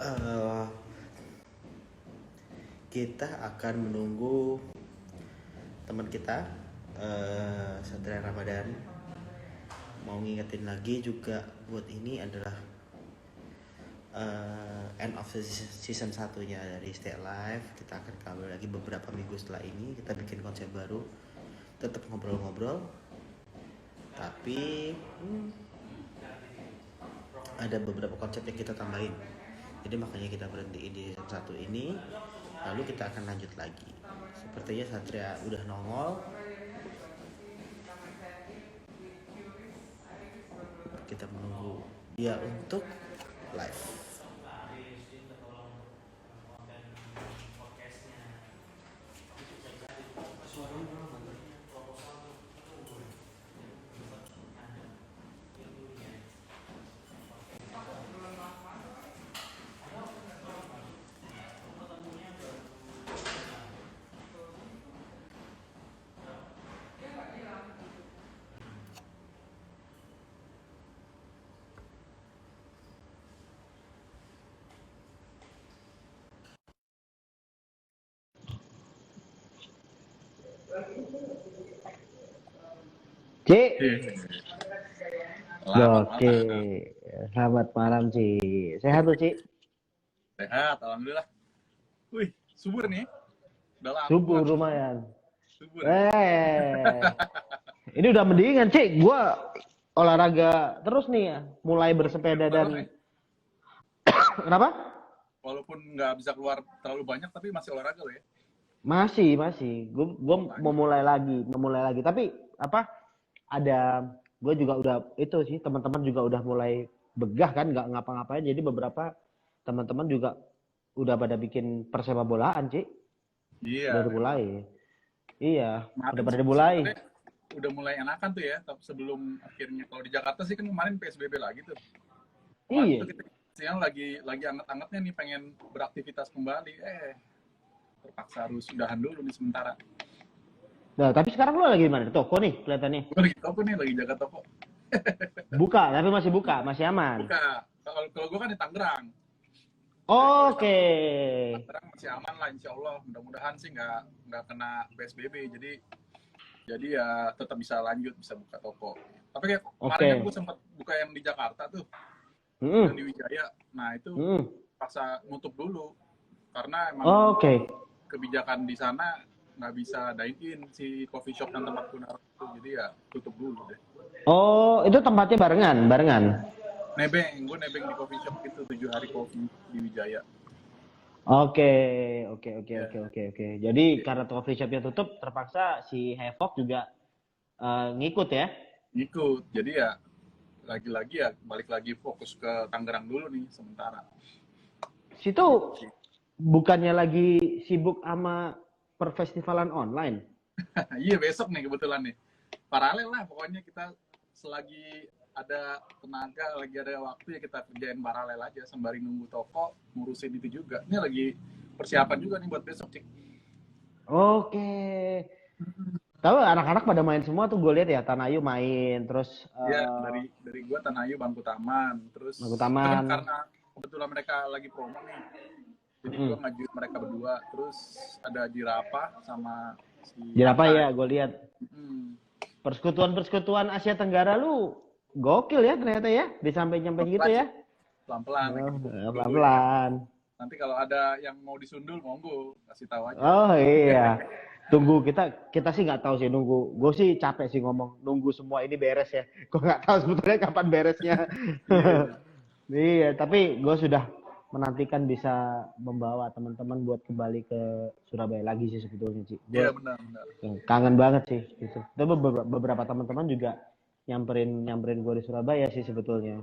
Eh, kita akan menunggu teman kita Satria Ramadan. Mau ngingetin lagi juga buat ini adalah end of season satunya dari Stay Alive. Kita akan kembali lagi beberapa minggu setelah ini. Kita bikin konsep baru, tetap ngobrol-ngobrol, tapi ada beberapa konsep yang kita tambahin. Jadi makanya kita berhenti di season 1 ini. Lalu kita akan lanjut lagi. Sepertinya Satria udah nongol. Kita menunggu dia untuk live. Ci, Oke, selamat malam Ci. Sehat tuh Ci? sehat, alhamdulillah. Wih, subur nih. Udah lama Subur gua lumayan. subur ya. Ini udah mendingan Ci. Gua olahraga terus nih ya. Mulai bersepeda Baru, dan kenapa? Walaupun nggak bisa keluar terlalu banyak, tapi masih olahraga lo ya. Masih. Gua mau mulai lagi. Tapi apa? Ada gue juga udah itu sih, teman-teman juga udah mulai begah kan, nggak ngapa-ngapain. Jadi beberapa teman-teman juga udah pada bikin persepak bolaan Ci. Iya, Udah memang. dimulai. Iya, udah Kemarin pada dimulai. sebenarnya udah mulai enakan tuh ya, tapi sebelum akhirnya kalau di Jakarta sih kan kemarin PSBB lagi tuh. Kemarin tuh Iya. kita siang lagi anget-angetnya nih pengen beraktivitas kembali. Terpaksa harus udahan dulu nih sementara. Nah, tapi sekarang lu lagi di mana? Di toko nih kelihatannya. Gue lagi toko nih, lagi jaga toko. Buka, tapi masih buka, masih aman. Buka. Kalau gue kan di Tangerang. Oke. Tangerang masih aman lah, insya Allah. Mudah-mudahan sih nggak kena PSBB. Jadi ya tetap bisa lanjut, bisa buka toko. Tapi kayak kemarin kan gue sempat buka yang di Jakarta tuh, yang di Wijaya. Nah itu paksa nutup dulu karena emang kebijakan di sana nggak bisa dine-in si coffee shop dan tempat kunar itu. Jadi ya tutup dulu deh. Oh, itu tempatnya barengan? Gue nebeng di coffee shop itu 7 hari kopi di Wijaya. Oke. Jadi karena coffee shopnya tutup, terpaksa si Hevok juga ngikut ya? Ngikut. Jadi ya lagi-lagi ya balik lagi fokus ke Tangerang dulu nih sementara. Situ bukannya lagi sibuk sama perfestivalan online? Iya, besok nih kebetulan nih. Paralel lah pokoknya, kita selagi ada tenaga, lagi ada waktu ya kita kerjain paralel aja sembari nunggu toko, ngurusin itu juga. Ini lagi persiapan juga nih buat besok, Cik. Oke. Tahu anak-anak pada main semua tuh, gue lihat ya. Tanayu main, terus Iya, dari gua Tanayu Bangku Taman, terus Bangku itu kan Taman. karena kebetulan mereka lagi promo nih. Jadi gua ngajuin mereka berdua, terus ada Jirapa sama si Jirapa Akai. ya, gue lihat. Persekutuan Asia Tenggara lu gokil ya ternyata ya, disampai-nyampai gitu ya. Pelan-pelan. Nanti kalau ada yang mau disundul, monggo kasih tahu aja. Oh iya. Tunggu, kita sih nggak tahu sih nunggu. Gue sih capek sih ngomong nunggu semua ini beres ya. Gue nggak tahu sebetulnya kapan beresnya. Iya, tapi gue sudah menantikan bisa membawa teman-teman buat kembali ke Surabaya lagi sih sebetulnya sih. Iya, benar. Kangen banget sih gitu. Dan beberapa teman-teman juga nyamperin gue di Surabaya sih sebetulnya.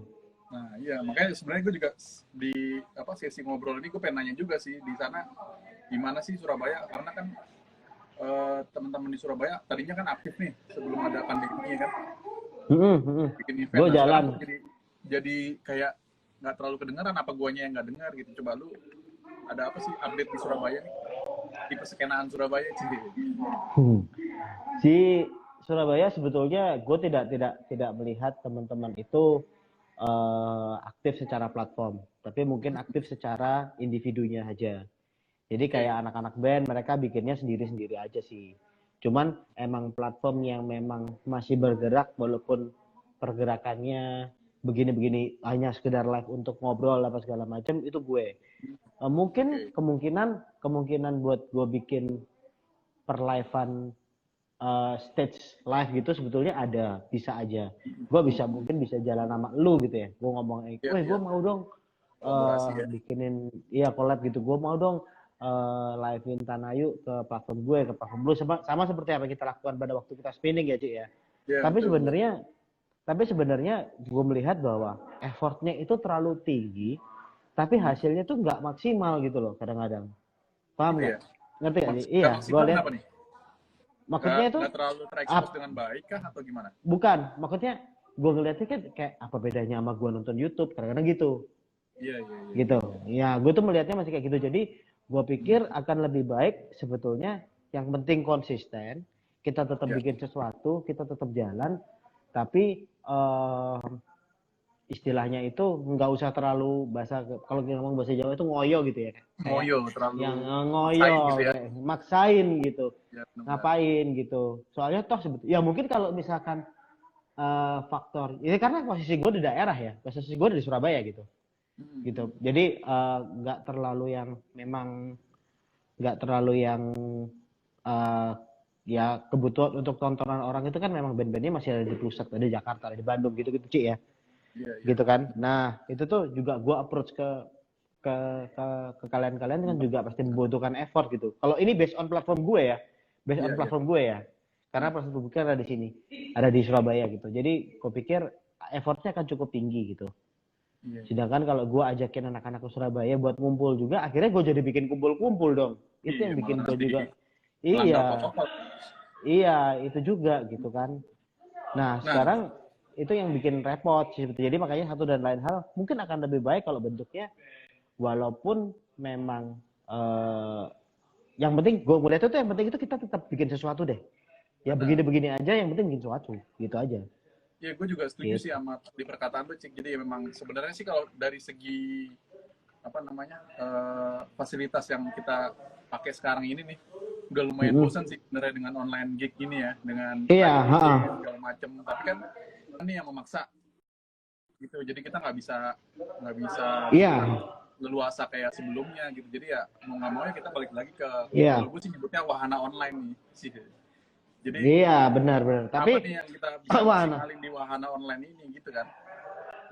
Nah, iya, makanya sebenarnya gue juga di sesi ngobrol ini gue pengen nanya juga sih di sana gimana sih Surabaya, karena kan teman-teman di Surabaya tadinya kan aktif nih sebelum ada pandemi kan. Bikin event. Gue jalan. Jadi kayak nggak terlalu kedengeran, apa guanya yang nggak dengar gitu. Coba lu ada apa sih update di Surabaya nih? Di perskenaan Surabaya sih. Si Surabaya sebetulnya gue tidak melihat teman-teman itu aktif secara platform, tapi mungkin aktif secara individunya aja. Jadi kayak anak-anak band mereka bikinnya sendiri-sendiri aja sih. Cuman emang platform yang memang masih bergerak walaupun pergerakannya begini-begini hanya sekedar live untuk ngobrol apa segala macam itu gue. Mungkin kemungkinan buat gue bikin perlivean stage live gitu sebetulnya ada, bisa aja. Gue mungkin bisa jalan sama lu gitu ya. Gue ngomong, gue mau dong bikinin collab gitu. Gue mau dong livein Tanayu ke platform gue, ke platform lu sama seperti apa yang kita lakukan pada waktu kita spinning ya, Cik ya. Tapi sebenarnya gue melihat bahwa effortnya itu terlalu tinggi, tapi hasilnya tuh nggak maksimal gitu loh kadang-kadang. Paham nggak? Ngerti nggak sih? Iya, gue lihat. Maksudnya itu nggak terlalu terekspos dengan baik kah atau gimana? Bukan, maksudnya gue ngeliatnya kan kayak apa bedanya sama gue nonton YouTube, kadang-kadang gitu. Iya. Gitu. Ya, gue tuh melihatnya masih kayak gitu. Jadi gue pikir akan lebih baik sebetulnya yang penting konsisten, kita tetap bikin sesuatu, kita tetap jalan, tapi istilahnya itu nggak usah terlalu kalau kita ngomong bahasa Jawa itu ngoyo gitu ya. Ngoyo, terlalu yang ngoyo, gitu ya. Maksain gitu. Ya, ngapain gitu. Soalnya toh sebetulnya ya mungkin kalau misalkan faktor ini karena posisi gue di daerah ya, posisi gue di Surabaya gitu. Gitu. Jadi nggak terlalu yang ya kebutuhan untuk tontonan orang itu kan memang band-bandnya masih ada di pusat, ada di Jakarta, ada di Bandung gitu-gitu Cik ya. Gitu kan. Nah, itu tuh juga gue approach ke kalian-kalian kan juga pasti membutuhkan effort gitu. Kalau ini based on platform gue ya, platform gue ya. Karena platform gue ada di sini, ada di Surabaya gitu. Jadi gue pikir effortnya akan cukup tinggi gitu. Sedangkan kalau gue ajakin anak-anak ke Surabaya buat ngumpul juga, akhirnya gue jadi bikin kumpul-kumpul dong. Itu yang bikin gue juga. Iya, itu juga gitu kan. Nah, sekarang itu yang bikin repot sih. Jadi makanya satu dan lain hal mungkin akan lebih baik kalau bentuknya walaupun memang yang penting gue melihat itu yang penting itu kita tetap bikin sesuatu deh. Ya begini-begini aja yang penting bikin sesuatu gitu aja. Ya gue juga setuju sih sama di perkataan lu Cik. Jadi memang sebenarnya sih kalau dari segi fasilitas yang kita pakai sekarang ini nih udah lumayan bosan sih sebenarnya dengan online gig ini ya, dengan segala macam. Tapi kan ini yang memaksa gitu. Jadi kita nggak bisa leluasa kayak sebelumnya gitu. Jadi ya mau nggak mau ya kita balik lagi ke kalau gue sih nyebutnya wahana online nih sih. Jadi benar. Tapi apa nih yang kita bisa maksimalin di wahana online ini gitu kan?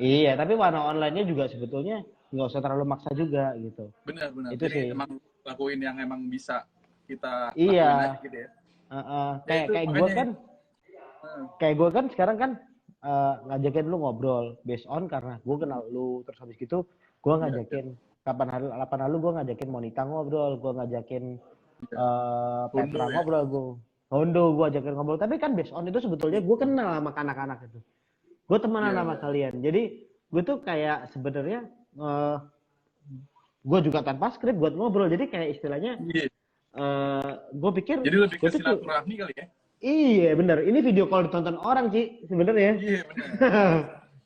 Iya, tapi wahana online-nya juga sebetulnya nggak usah terlalu maksa juga gitu. Benar. Itu jadi sih. emang lakuin yang emang bisa kita lakuin aja gitu ya. Kayak gue kan sekarang kan ngajakin lu ngobrol based on karena gue kenal lu, terus habis gitu gue ngajakin kapan lalu gue ngajakin Monita ngobrol, gue ngajakin Petra ngobrol, Hondo gue ajakin ngobrol. Tapi kan based on itu sebetulnya gue kenal sama anak-anak itu, gue temenan sama kalian. Jadi gue tuh kayak sebenarnya gue juga tanpa skrip buat ngobrol. Jadi kayak istilahnya gue pikir jadi lebih ke silaturahmi kali ya. Iya benar, ini video call ditonton orang Ci sebenarnya. Iya benar.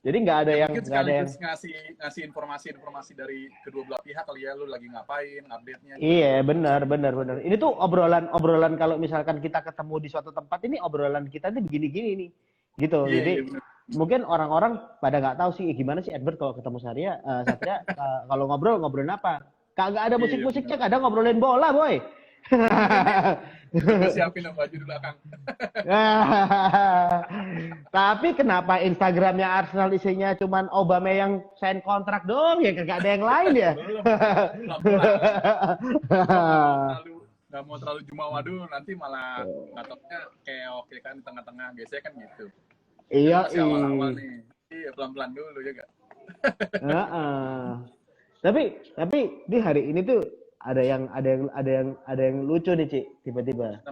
Jadi nggak ada yang ngasih informasi dari kedua belah pihak kali ya, lu lagi ngapain, update-nya. Iya benar. Ini tuh obrolan kalau misalkan kita ketemu di suatu tempat, ini obrolan kita ini begini-gini nih, gitu. Jadi mungkin orang-orang pada nggak tahu sih gimana sih Edward kalau ketemu Satria kalau ngobrolin apa? Kagak ada musik-musiknya, kadang ngobrolin bola boy. Siapin baju di belakang. Tapi kenapa Instagramnya Arsenal isinya cuman Obama yang sign kontrak doang ya, kagak ada yang lain ya? Nggak mau terlalu jumawa dulu, nanti malah ngatoknya kayak oke kan di tengah-tengah, biasanya kan gitu. Iya. Awal-awal nih, pelan-pelan dulu ya gak? Tapi di hari ini tuh ada yang lucu nih Ci, tiba-tiba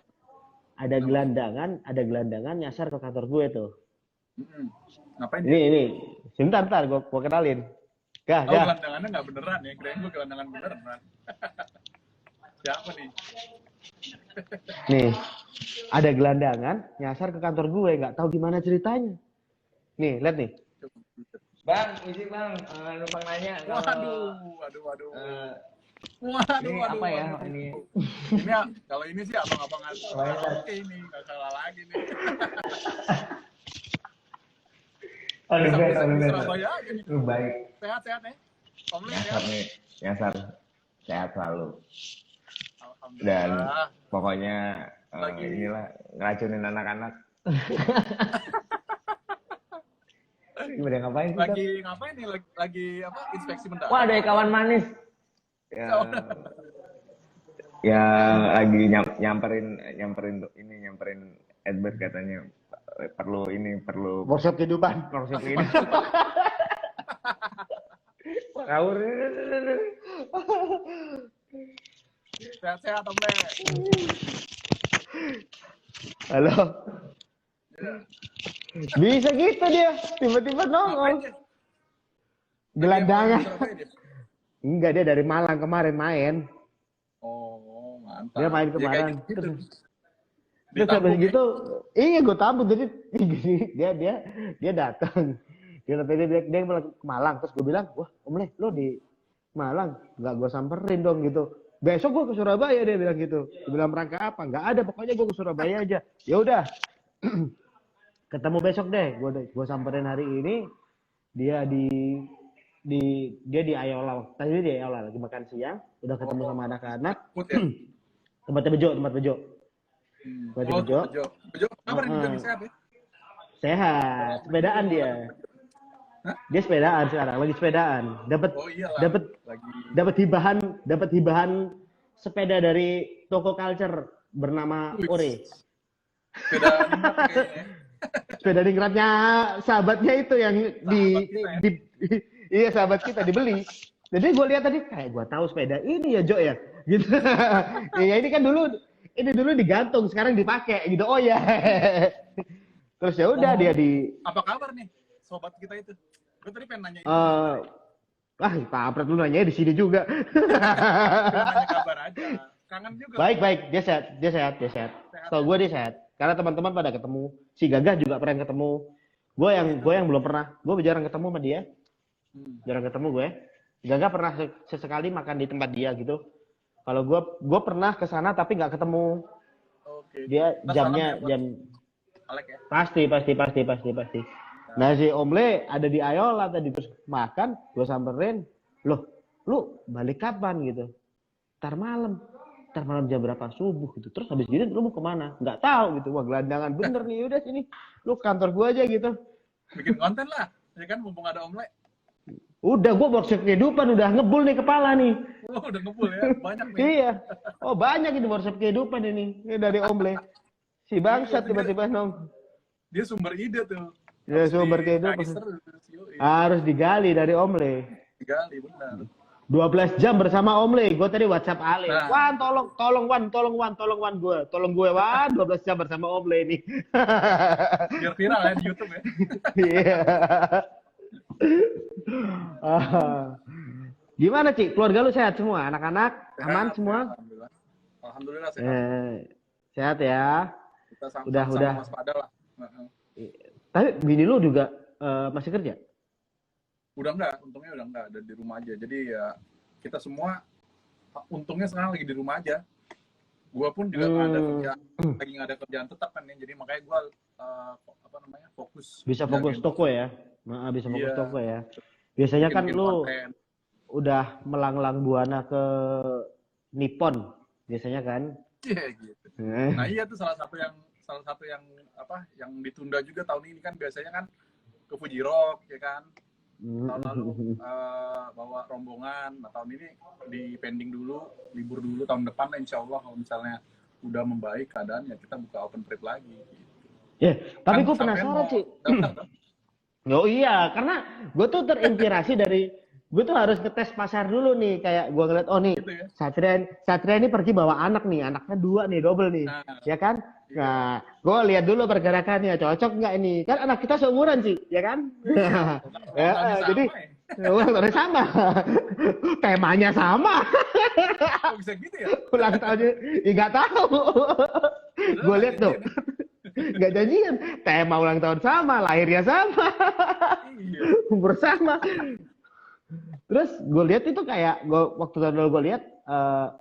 ada gelandangan nyasar ke kantor gue tuh. Ngapain ini sebentar gue kenalin. Gelandangannya nggak beneran ya, kirain gue gelandangan beneran. Siapa nih? Nih ada gelandangan nyasar ke kantor gue, nggak tahu gimana ceritanya. Nih lihat nih, Bang, isi bang, numpang nanya. Waduh. Ini apa ya ini? Ini ya, kalau ini sih abang-abangan oke ini, nggak salah lagi nih. Aduh, Bisa Ben. Surabaya aja nih. Baik. Sehat-sehat nih. Om Leh Nyasar ya. nih, nyasar. Sehat selalu. Dan Alhamdulillah. pokoknya Lagi- inilah ngeracunin anak-anak. Gimana ngapain sih? Lagi ngapain nih? Lagi apa? Inspeksi mendadak. Wah, ada kawan manis. Yang lagi nyamperin Edbert katanya perlu Workshop kehidupan. proses ini. Ngawur. Sehat-sehat Om Leh. Halo. Bisa gitu dia, tiba-tiba Ngapain nongol. dia? Gelandangan. Surabaya dia? Enggak, dia dari Malang kemarin main. Oh, mantap. Dia main Ya, kayak kemarin. gitu. Terus habis gitu, iya gue tampung jadi dia datang. Dia bilang ke Malang, terus gue bilang, wah Om Leh, lo di Malang, nggak gue samperin dong gitu. Besok gue ke Surabaya, dia bilang gitu. Gue bilang rangka apa? Nggak ada, pokoknya gue ke Surabaya aja. Ya udah, ketemu besok deh. Gue samperin hari ini. Dia di Ayola. Tadi di Ayola lagi makan siang, udah ketemu sama anak-anak. Put ya. Tempat bejo. Tempat bejo. Bejo, kabar ini Bejo sehat ya? Sehat, sepedaan dia. Hah? Dia sepedaan sekarang, lagi sepedaan. Oh iyalah. Lagi Dapat hibahan sepeda dari toko culture bernama Wih. Ore. sepeda ningrat kayaknya. Sepeda ningratnya sahabatnya itu yang Sahabat kita ya? iya sahabat kita dibeli. Jadi gue lihat tadi kayak gue tahu sepeda ini ya Jo ya, gitu. Iya ini kan dulu digantung, sekarang dipakai gitu. Oh ya. Terus ya udah dia di Apa kabar nih sobat kita itu? Gue tadi pengen nanya itu. kampret lu nanya di sini juga. Pengen nanya kabar aja. Kangen juga. Baik, dia sehat. Kalau gue dia sehat. Karena teman-teman pada ketemu. Si Gagah juga pernah ketemu. Gue yang belum pernah. Gue jarang ketemu sama dia. Jarang ketemu gue. Gagah pernah sesekali makan di tempat dia gitu. Kalau gue pernah ke sana tapi nggak ketemu. Oke. Dia Ntar jamnya salam ya buat jam Alek ya. pasti. Nah si Om Le ada di Ayola tadi terus makan, gue samperin, loh, lu balik kapan gitu? Ntar malam jam berapa subuh gitu. Terus habis gitu lu mau kemana? Nggak tahu gitu. Wah gelandangan bener nih, udah sini, lu kantor gue aja gitu. Bikin konten lah. Ya kan mumpung ada Om Le. Udah gue workshop kehidupan udah ngebul nih kepala nih. Oh, udah ngebul ya. Banyak nih. Iya. Oh banyak ini workshop kehidupan ini dari Om Le. Si bangsat tiba-tiba nong. Dia sumber ide tuh. Ya sumber kehidupan. Harus digali dari Om Le. Digali benar. 12 jam bersama Om Le. Gue tadi WhatsApp Ale. Nah. Wan, tolong Wan gue. Tolong gue Wan, 12 jam bersama Om Le nih. Biar viral ya di YouTube ya. Iya. Gimana, Ci? Keluarga lu sehat semua? Anak-anak aman Sehat, semua? Alhamdulillah. Alhamdulillah sehat. Sehat ya. Kita sama udah. waspada lah. Tapi bini lu juga masih kerja? Udah enggak, untungnya udah enggak, ada di rumah aja. Jadi ya kita semua untungnya sekarang lagi di rumah aja. Gua pun juga nggak ada kerjaan, lagi nggak ada kerjaan tetap kan ya. Jadi makanya gua fokus. Bisa fokus jagain toko ya? Nah, bisa fokus Iya. toko ya. Biasanya kan bikin lu konten. udah melanglang buana ke Nippon biasanya kan. Iya gitu. Nah iya tuh salah satu yang yang ditunda juga tahun ini kan biasanya kan ke Fuji Rock ya kan. Tahun lalu bawa rombongan. Nah tahun ini di pending dulu, libur dulu tahun depan lah insya Allah kalau misalnya udah membaik keadaannya kita buka open trip lagi. Gitu. Ya, tapi Kan gue sampean penasaran mau sih. daftar, kan? Oh iya, karena gue tuh terinspirasi dari gue tuh harus ngetes pasar dulu nih, kayak gue ngeliat oh nih Gitu ya. Satria ini pergi bawa anak nih, anaknya 2 nih, double nih, Nah. ya kan? Nah, gue lihat dulu pergerakannya, cocok nggak ini? Kan anak kita seumuran sih, ya kan? Ya, Sama jadi ya. ulang tahunnya sama, temanya sama, Kok bisa gitu ya? ulang tahunnya, ya nggak tahu. Gue lihat tuh, nggak janjian, tema ulang tahun sama, lahirnya sama. Iya. umur sama. Terus gue lihat itu kayak waktu dulu gue lihat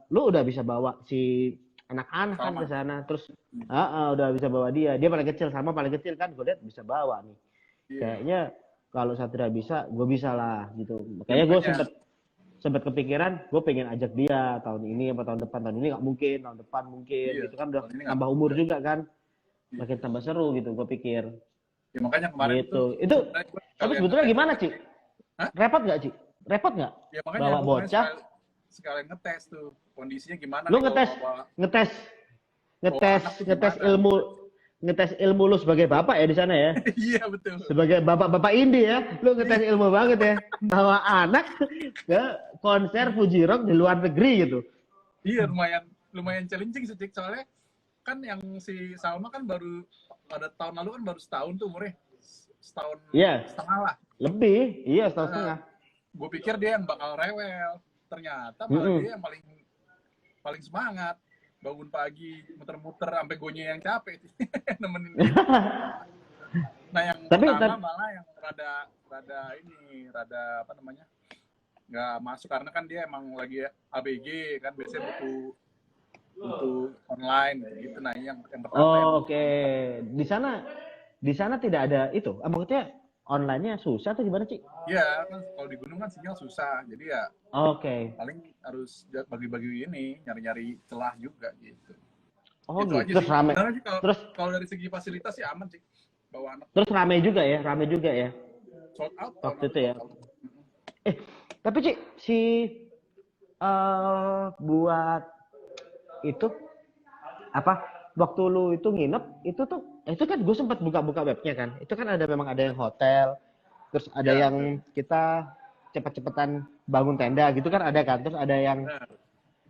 lu udah bisa bawa si anak-anak kan ke sana, terus udah bisa bawa dia paling kecil kan gue lihat bisa bawa nih. Kayaknya kalau Satria bisa, gue bisa lah gitu. Makanya gue sempet kepikiran gue pengen ajak dia tahun ini apa tahun ini nggak mungkin, tahun depan mungkin gitu kan, udah tambah umur juga kan, makin tambah seru gitu gue pikir. Ya makanya kemarin gitu. Itu tapi sebetulnya gimana, Ci? Repot nggak, Ci? Repot nggak? Ya makanya bawa bocah sekalian ngetes tuh kondisinya gimana. Lu ngetes ilmu lu sebagai bapak ya di sana ya. Iya betul. Sebagai bapak-bapak indie ya, lu ngetes ilmu banget ya. Bawa anak ke konser Fuji Rock di luar negeri gitu. Iya lumayan challenging sih, Cik. Soalnya kan yang si Salma kan baru pada tahun lalu kan baru setahun tuh umurnya. Setahun setengah lah. Lebih, setahun setengah. Gue pikir dia yang bakal rewel. Ternyata malah dia yang paling semangat. Bangun pagi, muter-muter, sampai gonya yang capek. Nemenin dia. Nah yang pertama malah yang rada apa namanya, nggak masuk karena kan dia emang lagi ABG kan, biasanya butuh online gitu. Nah yang pertama. Oke. Di sana tidak ada itu. Maksudnya online-nya susah atau gimana, Ci? Iya, kan kalau di gunung kan sinyal susah. Jadi ya paling harus bagi-bagi ini, nyari-nyari celah juga gitu. Oh gitu. Terus rame. Terus kalau dari segi fasilitas sih aman sih. Bawa anak. Terus rame juga ya. Sold out waktu itu ya. Tapi Ci, buat itu waktu lu itu nginep itu kan gue sempat buka-buka webnya kan, itu kan memang ada yang hotel, terus ada yang kita cepet-cepetan bangun tenda gitu kan, ada kan, terus ada yang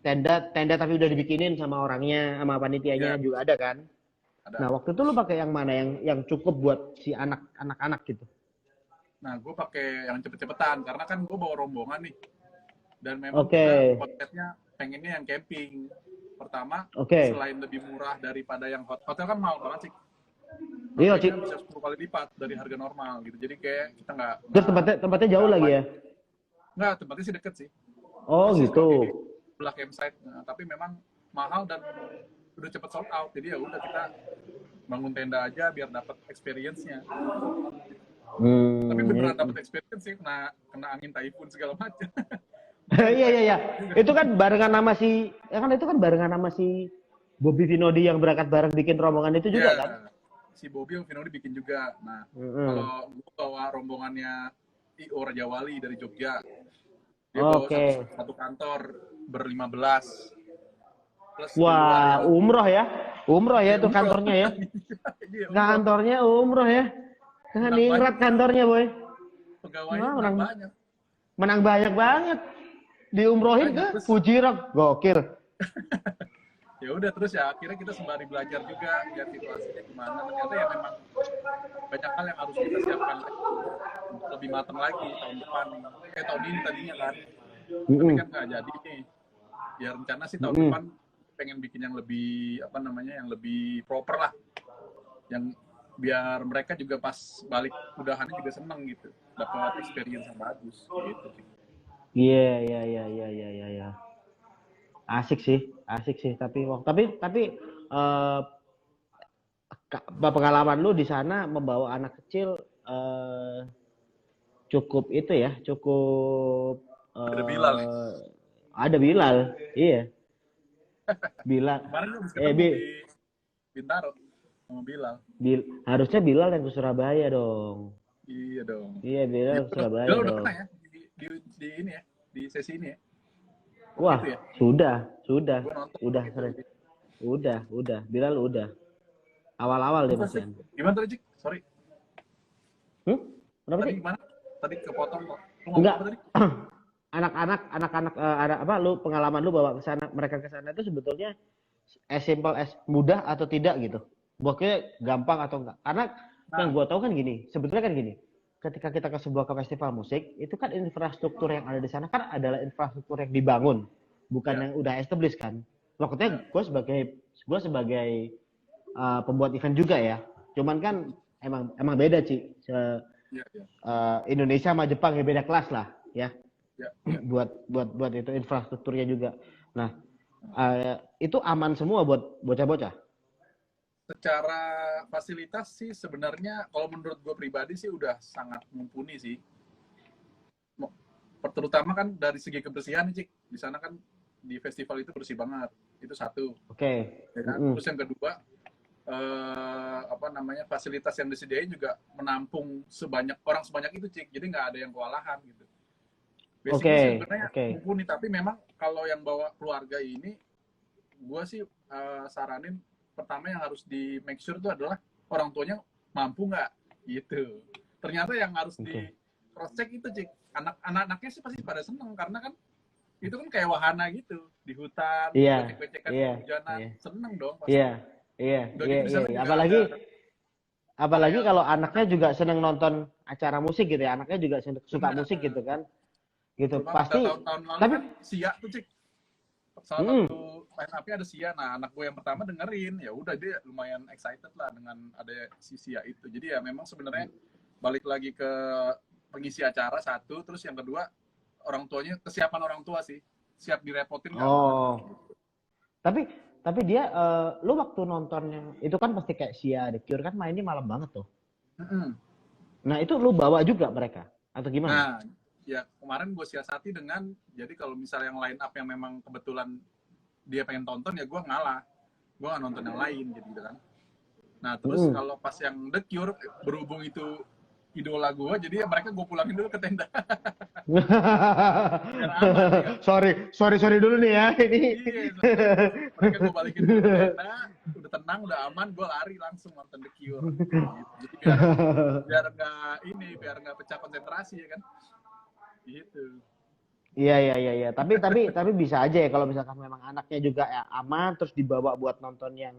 tenda tapi udah dibikinin sama orangnya, sama panitianya juga ada kan. Nah waktu itu lu pakai yang mana yang cukup buat si anak-anak gitu? Nah gue pakai yang cepet-cepetan karena kan gue bawa rombongan nih, dan memang konsepnya pengennya yang camping. Pertama, selain lebih murah daripada yang hotel kan mahal banget sih. Iya, Ci. Bisa 10 kali lipat dari harga normal gitu. Jadi kayak kita nggak. Terus tempatnya jauh lagi ya? Nggak, tempatnya sih deket sih. Oh masih gitu. Belah campsite. Nah, tapi memang mahal dan udah cepet sold out. Jadi ya udah kita bangun tenda aja biar dapat experience-nya. Tapi beneran dapat experience sih, kena angin typhoon segala macam. Iya. Itu kan barengan nama si Bobby Vinodi yang berangkat bareng bikin rombongan itu juga kan? Si Bobby yang Vinodi bikin juga. Nah, kalau gue bawa rombongannya I.O. Raja Wali dari Jogja. Dia bawa satu kantor ber-15. Wah, umroh ya itu kantornya ya. Kantornya umroh ya. Ningrat kantornya, boy. Pegawainya banyak. Menang banyak banget. Diumrohin ke Fuji Rock. Gokil. Ya udah, terus ya akhirnya kita sembari belajar juga lihat situasinya gimana. Ternyata ya memang banyak hal yang harus kita siapkan untuk lebih matang lagi tahun depan nih. Kayak tahun ini tadinya kan. Tapi kan nggak jadi nih. Ya rencana sih tahun depan pengen bikin yang lebih yang lebih proper lah. Yang biar mereka juga pas balik udahannya juga seneng gitu. Dapat experience yang bagus gitu sih. Iya. Asik sih. Tapi pengalaman lu di sana membawa anak kecil cukup itu ya, ada Bilal. Ada Bilal, iya. Bilal. Kemarin lu bisa ketemu di Bintaro sama Bilal. Harusnya Bilal yang ke Surabaya dong. Iya dong. Iya, Bilal ke Surabaya dong. udah pernah ya di ini ya, di sesi ini ya. Wah, gitu ya? Sudah sering. Udah. Bilal udah. Awal-awal dia masih. Gimana tadi, Cik? Sorry. Kenapa tadi sih? Gimana? Tadi kepotong kok. Enggak. Anak-anak ada lu pengalaman lu bawa ke sana, mereka ke sana itu sebetulnya as simple as mudah atau tidak gitu. Pokoknya gampang atau enggak. Karena yang gua tahu kan gini, sebetulnya kan gini. Ketika kita ke sebuah festival musik, itu kan infrastruktur yang ada di sana kan adalah infrastruktur yang dibangun, bukan yang udah established kan. Maksudnya gue sebagai pembuat event juga ya. Cuman kan emang beda, Ci. Iya, iya. Indonesia sama Jepang ya beda kelas lah ya. Ya, ya. buat itu infrastrukturnya juga. Nah, itu aman semua buat bocah-bocah. Secara fasilitas sih sebenarnya kalau menurut gue pribadi sih udah sangat mumpuni sih. Terutama kan dari segi kebersihan nih, Cik. Di sana kan di festival itu bersih banget. Itu satu. Oke. Ya kan? Terus yang kedua, fasilitas yang disediain juga menampung orang sebanyak itu, Cik. Jadi nggak ada yang kewalahan gitu. Basically sih sebenarnya mumpuni, tapi memang kalau yang bawa keluarga ini, gue sih saranin pertama yang harus di make sure itu adalah orang tuanya mampu nggak gitu. Ternyata yang harus di cross check itu, Cik. Anak-anaknya sih pasti pada seneng karena kan itu kan kayak wahana gitu di hutan, becek-becekan hujanan, seneng dong pasti. Iya. Apalagi kalau anaknya juga seneng nonton acara musik gitu ya, anaknya juga suka musik gitu kan. Gitu. Cuma pasti tahun-tahun lalu tapi kan Sia tuh, Cik. Salah satu line up-nya ada Sia. Nah, anak gue yang pertama dengerin, ya udah dia lumayan excited lah dengan ada si Sia itu. Jadi ya memang sebenarnya balik lagi ke pengisi acara satu, terus yang kedua orang tuanya, kesiapan orang tua sih, siap direpotin nggak? Tapi dia lu waktu nontonnya itu kan pasti kayak Sia, The Cure kan mainnya malam banget tuh. Nah itu lu bawa juga mereka atau gimana? Nah ya kemarin gue siasati dengan, jadi kalau misalnya yang line up yang memang kebetulan dia pengen tonton ya gue ngalah, gue nggak nonton yang lain gitu kan. Nah terus kalau pas yang The Cure berhubung itu idola gue, jadi ya mereka gue pulangin dulu ke tenda. sorry dulu nih ya ini. Mereka gue balikin dulu ke tenda, udah tenang, udah aman, gue lari langsung nonton The Cure. Jadi biar nggak pecah konsentrasi ya kan. Gitu. Iya. Tapi bisa aja ya kalau misalkan memang anaknya juga ya aman, terus dibawa buat nonton yang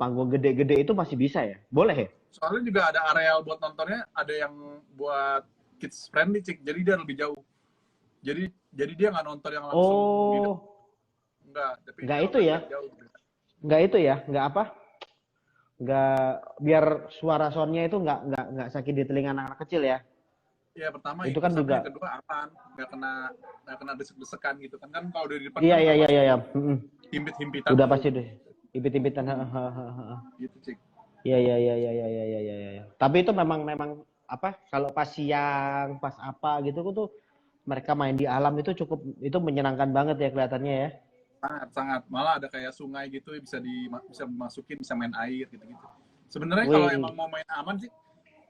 panggung gede-gede itu masih bisa ya? Boleh ya? Soalnya juga ada areal buat nontonnya, ada yang buat kids friendly, Cik. Jadi dia lebih jauh. Jadi dia nggak nonton yang langsung Nggak itu ya? Nggak itu ya? Nggak apa? Nggak, biar suara soundnya itu nggak sakit di telinga anak-anak kecil ya? Iya, pertama itu kan juga. Yang kedua aman, nggak kena desek-desekan gitu kan kalau dari depan. Iya. Himpit-himpitan. Udah pasti deh. Himpit-himpitan. Gitu, Cik. Iya. Tapi itu memang apa? Kalau pas siang, pas apa gitu tuh mereka main di alam itu itu menyenangkan banget ya kelihatannya ya. Sangat. Malah ada kayak sungai gitu bisa dimasukin, bisa main air gitu-gitu. Sebenarnya kalau emang mau main aman sih,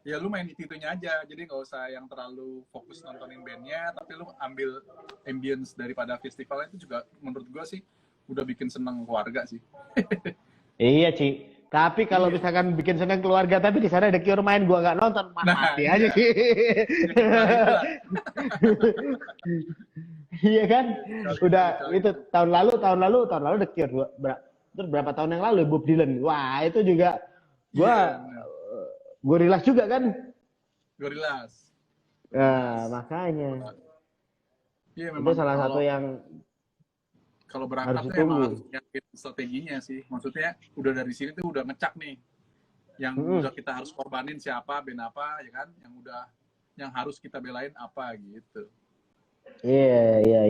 ya lu main itunya aja. Jadi nggak usah yang terlalu fokus nontonin bandnya, tapi lu ambil ambience daripada festival itu juga menurut gua sih udah bikin seneng keluarga sih. Iya, Ci. Tapi kalau misalkan bikin seneng keluarga tapi di sana ada Cure main gua nggak nonton, mati aja sih. Iya kan? Udah itu tahun lalu The Cure terus berapa tahun yang lalu Bob Dylan. Wah, itu juga gua Gorillaz juga kan? Gorillaz. Nah, makanya. Iya, itu salah satu yang kalau berangkat tuh emang harus nyiapin strateginya sih. Maksudnya udah dari sini tuh udah ngecak nih. Yang udah kita harus korbanin siapa, band apa, ya kan? Yang harus kita belain apa gitu. Iya.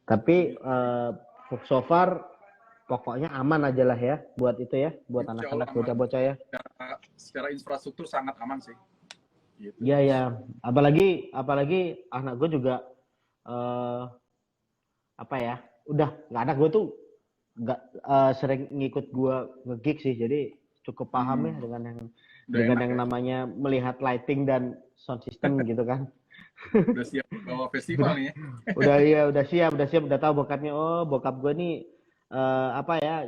Tapi so far pokoknya aman aja lah ya buat itu ya, buat anak-anak bocah-bocah ya. Secara infrastruktur sangat aman sih. Gitu. Iya. Apalagi anak gue juga udah nggak, anak gue tuh nggak sering ngikut gue nge-gig sih, jadi cukup paham ya dengan yang namanya melihat lighting dan sound system gitu kan. Udah siap bawa festival nih ya. Udah siap, udah tahu bokapnya. Oh, bokap gue nih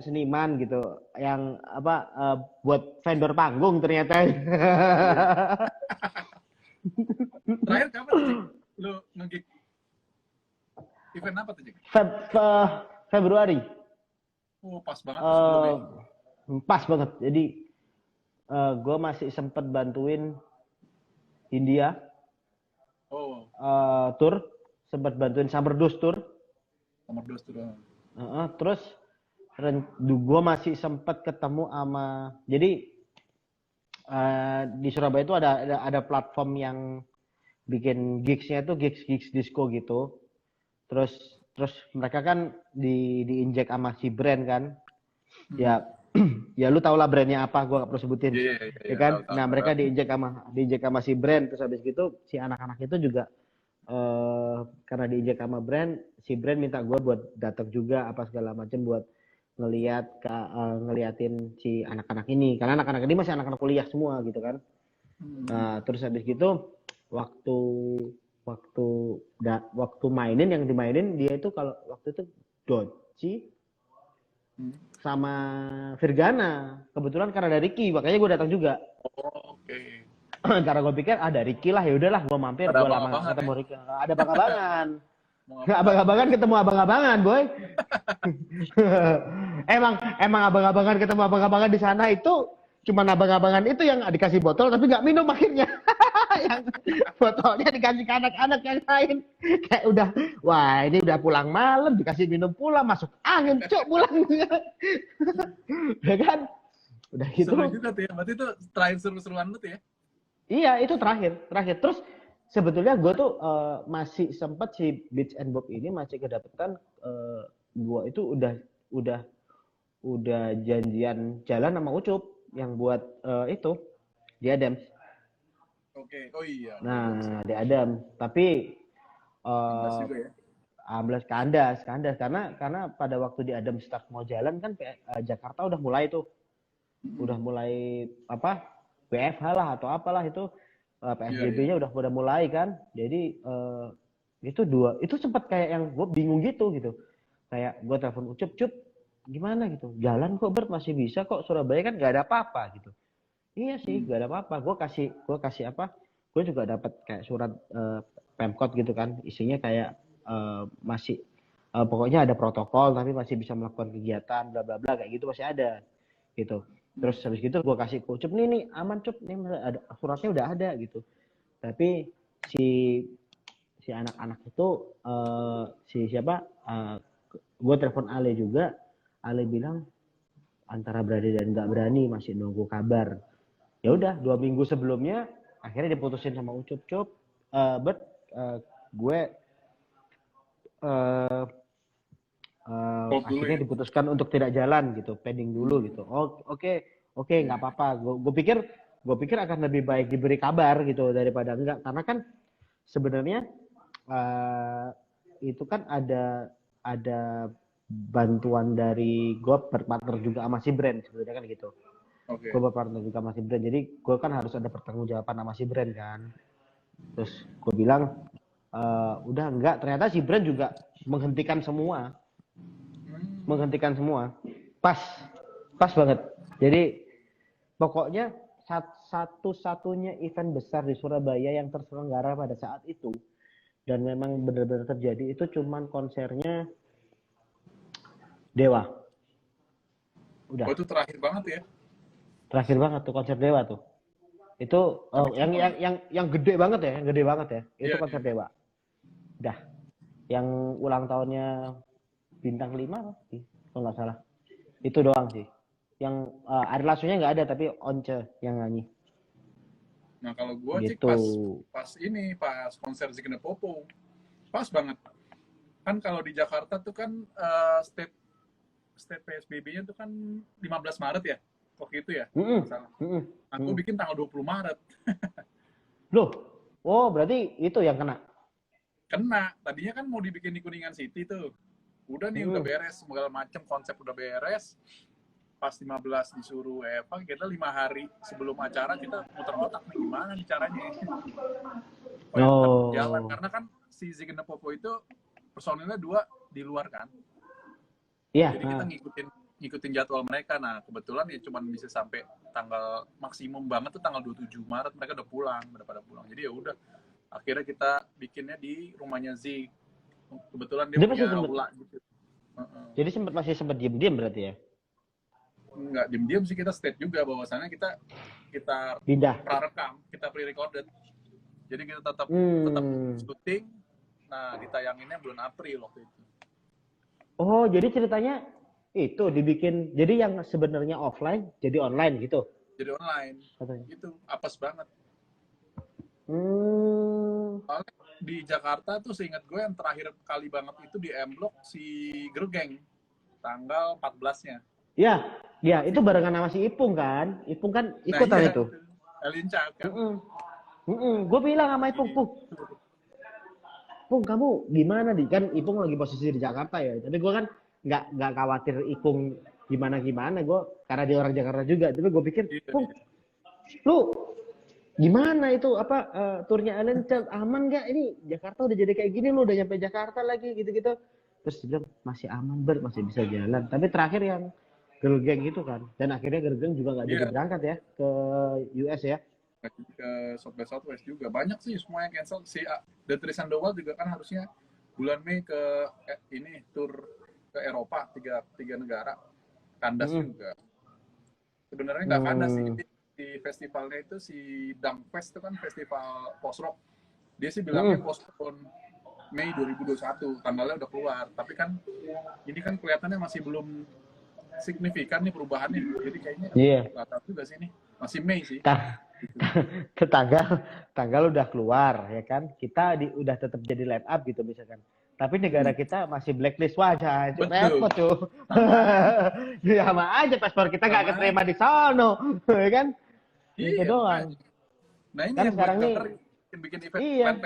seniman gitu, yang buat vendor panggung ternyata. Terakhir kapan sih lu nge-gig? Event apa tuh, Cik? Februari. Oh, pas banget. Pas banget. Jadi gue masih sempet bantuin India. Tour, sempat bantuin Summer Dose Tour. Terus gue masih sempat ketemu sama, jadi di Surabaya itu ada platform yang bikin gigsnya itu gigs disco gitu. Terus mereka kan diinjek sama si brand kan. Ya ya lu tau lah brandnya apa, gua gak perlu sebutin. Ya kan? Tahu. Nah, mereka diinjek sama si brand, terus habis gitu si anak-anak itu juga karena diinjek sama brand, si brand minta gua buat datang juga apa segala macam buat ngeliatin si anak-anak ini, karena anak-anak ini masih anak-anak kuliah semua gitu kan. Nah, terus habis gitu waktu mainin, yang dimainin dia itu kalau waktu itu Doci sama Virgana. Kebetulan karena ada Ricky, makanya gue datang juga. Oke. Karena gue pikir ada Ricky lah, ya udahlah gue mampir, gue lama ketemu Ricky. Ada abang-abangan. Abang-abangan ketemu abang-abangan, boy. emang abang-abangan ketemu abang-abangan di sana itu cuman abang-abangan itu yang dikasih botol tapi nggak minum akhirnya. Yang botolnya dikasih ke anak-anak yang lain. Kayak udah, wah ini udah pulang malam dikasih minum pula, masuk angin cuk pulang. Ya kan? Udah gitu. Seru juga tuh ya. Berarti itu terakhir seru-seruan lu tuh ya? Iya, itu terakhir. Terus sebetulnya gue tuh masih sempat si Beach and Bob ini masih kedapetan, gue itu udah janjian jalan sama Ucup yang buat itu di Adams. Oke. Oh iya. Nah, di Adams. Tapi juga ya? Amblas kandas karena pada waktu di Adams start mau jalan kan Jakarta udah mulai tuh. Udah mulai apa? WFH lah atau apalah itu. PSBB-nya udah mulai kan. Jadi itu sempat kayak yang gue bingung gitu. Kayak gue telepon Ucup, gimana gitu, jalan kok Bert, masih bisa kok, Surabaya kan gak ada apa-apa gitu. Iya sih, gak ada apa-apa. Gue kasih apa, gue juga dapat kayak surat Pemkot gitu kan, isinya kayak masih pokoknya ada protokol tapi masih bisa melakukan kegiatan bla bla bla kayak gitu, masih ada gitu. Terus habis gitu gue kasih ke Ucup, nih aman Cup, nih ada suratnya udah ada gitu. Tapi si anak-anak itu gue telepon Ale juga. Ale bilang antara berani dan nggak berani, masih nunggu kabar. Ya udah 2 minggu sebelumnya akhirnya diputusin sama Ucup, Bert, gue akhirnya diputuskan untuk tidak jalan gitu, pending dulu gitu. Oke, nggak apa-apa. Gue pikir akan lebih baik diberi kabar gitu daripada enggak, karena kan sebenarnya itu kan ada bantuan dari gue berpartner juga sama si brand sebenarnya kan gitu. Gue berpartner juga sama si brand, jadi gue kan harus ada pertanggungjawaban sama si brand kan. Terus gue bilang udah enggak, ternyata si brand juga menghentikan semua. Pas banget. Jadi pokoknya satu-satunya event besar di Surabaya yang terselenggara pada saat itu dan memang benar-benar terjadi itu cuman konsernya Dewa. Udah. Oh, itu terakhir banget ya? Terakhir banget tuh konser Dewa tuh. Itu yang gede banget ya, Itu konser Dewa. Udah. Yang ulang tahunnya Bintang 5 kalau nggak salah. Itu doang sih. Yang Ari Lasunya nggak ada, tapi Once yang nyanyi. Nah, kalau gue gitu. cek pas konser Ziggy Popo. Pas banget. Kan kalau di Jakarta tuh kan state PSBB-nya tuh kan 15 Maret ya, waktu itu ya. Aku bikin tanggal 20 Maret. Loh, berarti itu yang kena? Kena, tadinya kan mau dibikin di Kuningan City tuh. Udah nih, udah beres, segala macem konsep udah beres. Pas 15 disuruh kita 5 hari sebelum acara kita muter-muter nih, gimana nih caranya. Jalan, karena kan si Ziggy Popo itu personilnya 2 di luar kan. Iya. Jadi kita ngikutin jadwal mereka. Nah, kebetulan ya cuma bisa sampai tanggal maksimum banget tuh tanggal 27 Maret, mereka udah pada pulang. Jadi ya udah, akhirnya kita bikinnya di rumahnya Zig. Kebetulan dia punya aula gitu. Jadi masih sempat diam-diam berarti ya? Enggak diam-diam sih, kita state juga bahwasannya kita pindah, prarekam, kita pre-recorded. Jadi kita tetap syuting. Nah, ditayanginnya bulan April waktu itu. Oh, jadi ceritanya itu dibikin, jadi yang sebenarnya offline jadi online gitu? jadi online. katanya. Itu apes banget. Hmm. Soalnya di Jakarta tuh seingat gue yang terakhir kali banget itu di M Block si Gergeng tanggal 14-nya. Ya, ya itu barengan sama si Ipung kan. Ipung kan ikutan itu. Elinca kan. Gue bilang sama Ipung, Pung kamu gimana di kan Ipung lagi posisi di Jakarta ya. Tapi gue kan nggak khawatir Ipung gimana, gue karena dia orang Jakarta juga. Tapi gue pikir, Pung, lu gimana itu apa turnya Elinca aman nggak? Ini Jakarta udah jadi kayak gini, lu udah nyampe Jakarta lagi gitu-gitu. Terus dia bilang masih aman masih bisa jalan. Tapi terakhir yang Gergeng gitu kan, dan akhirnya Gergeng juga nggak jadi berangkat ya ke US ya. Ke South by Southwest juga banyak sih semua yang cancel. Si The Tris Sandoval juga kan harusnya bulan Mei ke ini tur ke Eropa tiga negara, kandas juga. Sebenarnya nggak kandas sih di festivalnya itu si Dangfest itu kan festival post rock. Dia sih bilangnya postpone Mei 2021, tanggalnya udah keluar. Tapi kan ini kan kelihatannya masih belum signifikan nih perubahannya. Jadi kayaknya nggak tahu juga sih ini. Masih Mei sih. Tanggal udah keluar ya kan. Kita udah tetap jadi line up gitu misalkan. Tapi negara kita masih blacklist wajah. Repot tuh. Ya sama aja paspor kita nggak keterima di sono, ya kan? Itu doang. Nah ini kan yang sekarang nih bikin event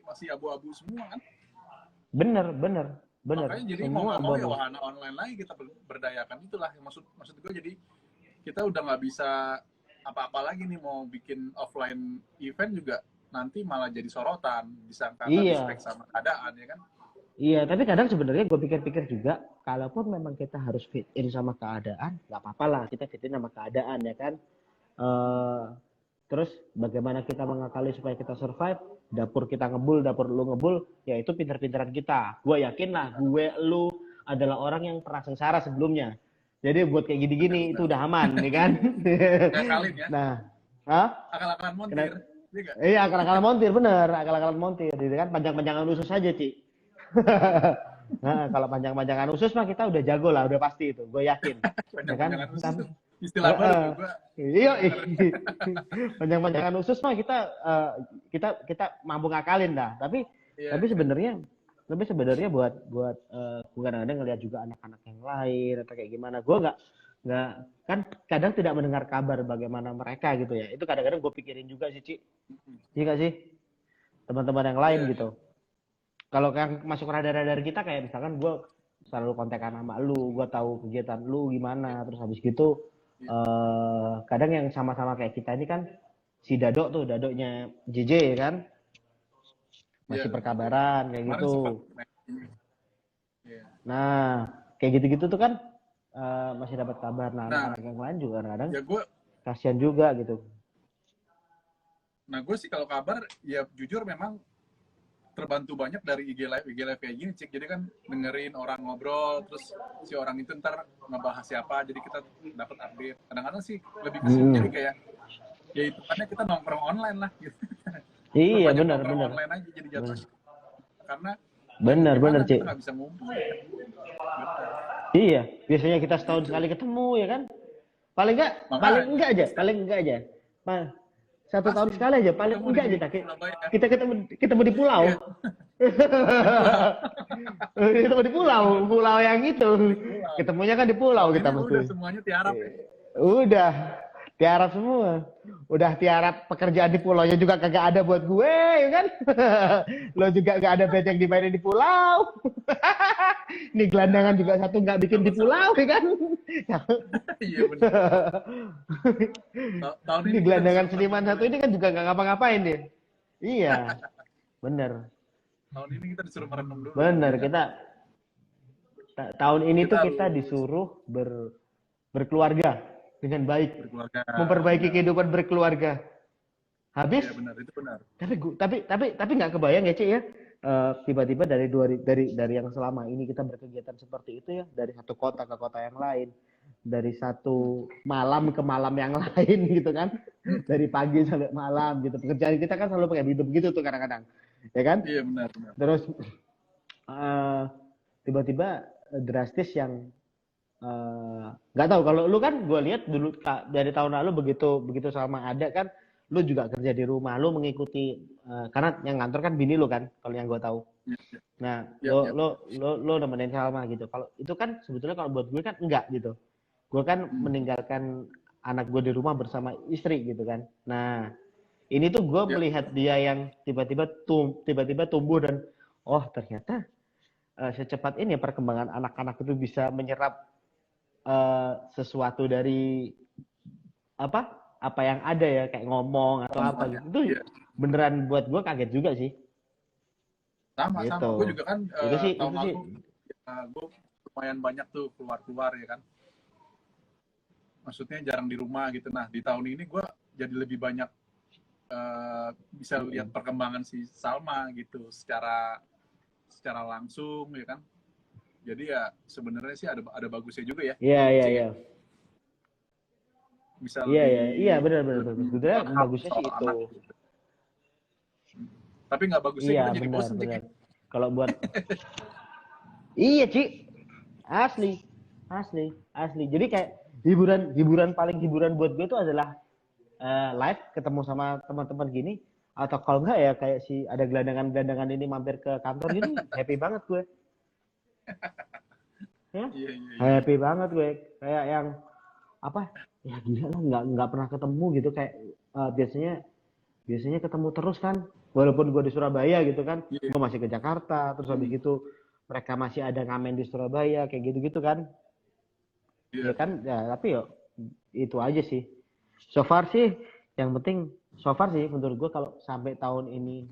masih abu-abu semua kan. Bener. Makanya jadi mau ya wahana online lagi kita berdayakan itulah. Maksud gue jadi kita udah nggak bisa apa-apa lagi nih mau bikin offline event juga nanti malah jadi sorotan disangka respect sama keadaan ya kan. Iya, tapi kadang sebenarnya gue pikir-pikir juga kalaupun memang kita harus fit in sama keadaan nggak apa-apa lah kita fit in sama keadaan ya kan. Terus bagaimana kita mengakali supaya kita survive, dapur kita ngebul, dapur lu ngebul, ya itu pinter-pinteran kita. Gue yakin lah, lu adalah orang yang pernah sengsara sebelumnya. Jadi buat kayak gini-gini itu udah aman, nih kan? Ngakalin ya. Nah, akal-akalan montir. Iya, akal-akalan montir, bener. Akal-akalan montir, gitu kan? Panjang-panjangan usus aja, Ci. Nah, kalau panjang-panjangan usus mah kita udah jago lah, udah pasti itu. Gue yakin. Panjang-panjangan usus tuh istilah baru juga. Iya, panjang-panjangan usus mah kita mampu ngakalin dah. Tapi sebenarnya buat gue kadang-kadang ngelihat juga anak-anak yang lain atau kayak gimana. Gue nggak kan kadang tidak mendengar kabar bagaimana mereka gitu ya. Itu kadang-kadang gue pikirin juga sih, Ci. Iya nggak sih? Teman-teman yang lain gitu. Kalau yang masuk radar-radar kita kayak misalkan gue selalu kontekan sama lu, gue tahu kegiatan lu gimana, terus habis gitu kadang yang sama-sama kayak kita ini kan si Dadonya JJ kan masih perkabaran kayak gitu. Nah kayak gitu-gitu tuh kan masih dapat kabar. Nah anak-anak yang lain juga kadang kasihan juga gitu. Nah gue sih kalau kabar ya jujur memang terbantu banyak dari IG live kayak gini, Cik. Jadi kan dengerin orang ngobrol, terus si orang itu ntar ngebahas siapa, jadi kita dapat update. Kadang-kadang sih lebih kesini, jadi kayak ya itu karena kita nongkrong online lah gitu. Iya benar. Online aja jadi jatuhnya. Karena benar Cik. Kita nggak bisa ngumpul. Iya, biasanya kita setahun sekali ketemu ya kan. Paling enggak aja. Satu tahun sekali aja, paling enggak aja kita ketemu di pulau. Ketemu di pulau yang itu. Ketemunya kan di pulau kita mesti. Udah semuanya tiarap ya. Udah tiarap semua. Udah tiarap pekerjaan di pulaunya juga kagak ada buat gue, ya kan? Lo juga gak ada band yang dimainin di pulau. Ini gelandangan juga satu nggak bikin di pulau, ya kan? Iya benar. Tahun ini gelandangan seniman satu ini kan juga nggak ngapa-ngapain deh. Iya, bener. Tahun ini kita disuruh merenung dulu. Bener, kita tahun ini tuh kita disuruh berkeluarga dengan baik, memperbaiki kehidupan berkeluarga. Habis? Ya, benar, itu benar. Tapi nggak kebayang ya, Cik ya. Tiba-tiba dari yang selama ini kita berkegiatan seperti itu ya, dari satu kota ke kota yang lain, dari satu malam ke malam yang lain gitu kan, dari pagi sampai malam gitu. Pekerjaan kita kan selalu pakai hidup gitu tuh kadang-kadang, ya kan? Iya benar. Terus tiba-tiba drastis yang nggak tahu kalau lu kan gue lihat dulu dari tahun lalu begitu Salma ada kan lu juga kerja di rumah lu mengikuti karena yang ngantor kan bini lu kan kalau yang gue tahu. Nah Iya. lo nemenin Salma gitu. Kalau itu kan sebetulnya kalau buat gue kan enggak gitu. Gue kan meninggalkan anak gue di rumah bersama istri gitu kan. Nah ini tuh gue melihat dia yang tiba-tiba tumbuh dan oh ternyata secepat ini perkembangan anak-anak itu bisa menyerap sesuatu dari apa yang ada ya kayak ngomong atau apa gitu. Itu beneran buat gue kaget juga sih. Sama gitu. gue juga kan tahun lalu gue lumayan banyak tuh keluar ya kan. Maksudnya jarang di rumah gitu. Nah di tahun ini gue jadi lebih banyak bisa lihat perkembangan si Salma gitu secara langsung ya kan. Jadi ya sebenarnya sih ada bagusnya juga ya. Iya. Bisa iya benar. Sebetulnya bagusnya sih itu. Gitu. Tapi nggak bagusnya kita jadi bosan Cik. Kalau buat iya Ci, asli. Jadi kayak hiburan buat gue itu adalah live ketemu sama teman-teman gini atau kalau enggak ya kayak si ada gelandangan ini mampir ke kantor gini happy banget gue. Ya? Iya. Happy banget gue kayak yang apa ya gila lah nggak pernah ketemu gitu kayak biasanya ketemu terus kan walaupun gue di Surabaya gitu kan gue masih ke Jakarta terus habis itu mereka masih ada ngamen di Surabaya kayak gitu kan ya kan ya tapi yo itu aja sih so far sih yang penting so far sih menurut gue kalau sampai tahun ini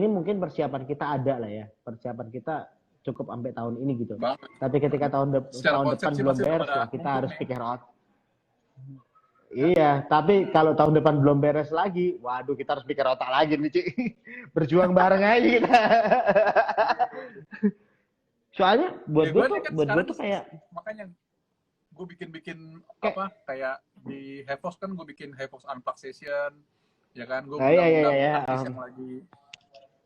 mungkin persiapan kita ada lah ya persiapan kita cukup sampai tahun ini gitu tapi ketika tahun depan belum beres ya kita harus figure out. Iya, tapi kalau tahun depan belum beres lagi, waduh kita harus pikir otak lagi nih, Ci. Berjuang bareng aja kita. Soalnya buat gue tuh kayak makanya gue bikin apa kayak di Hevos kan gue bikin Hevos Unplug Session, ya kan gue artis yang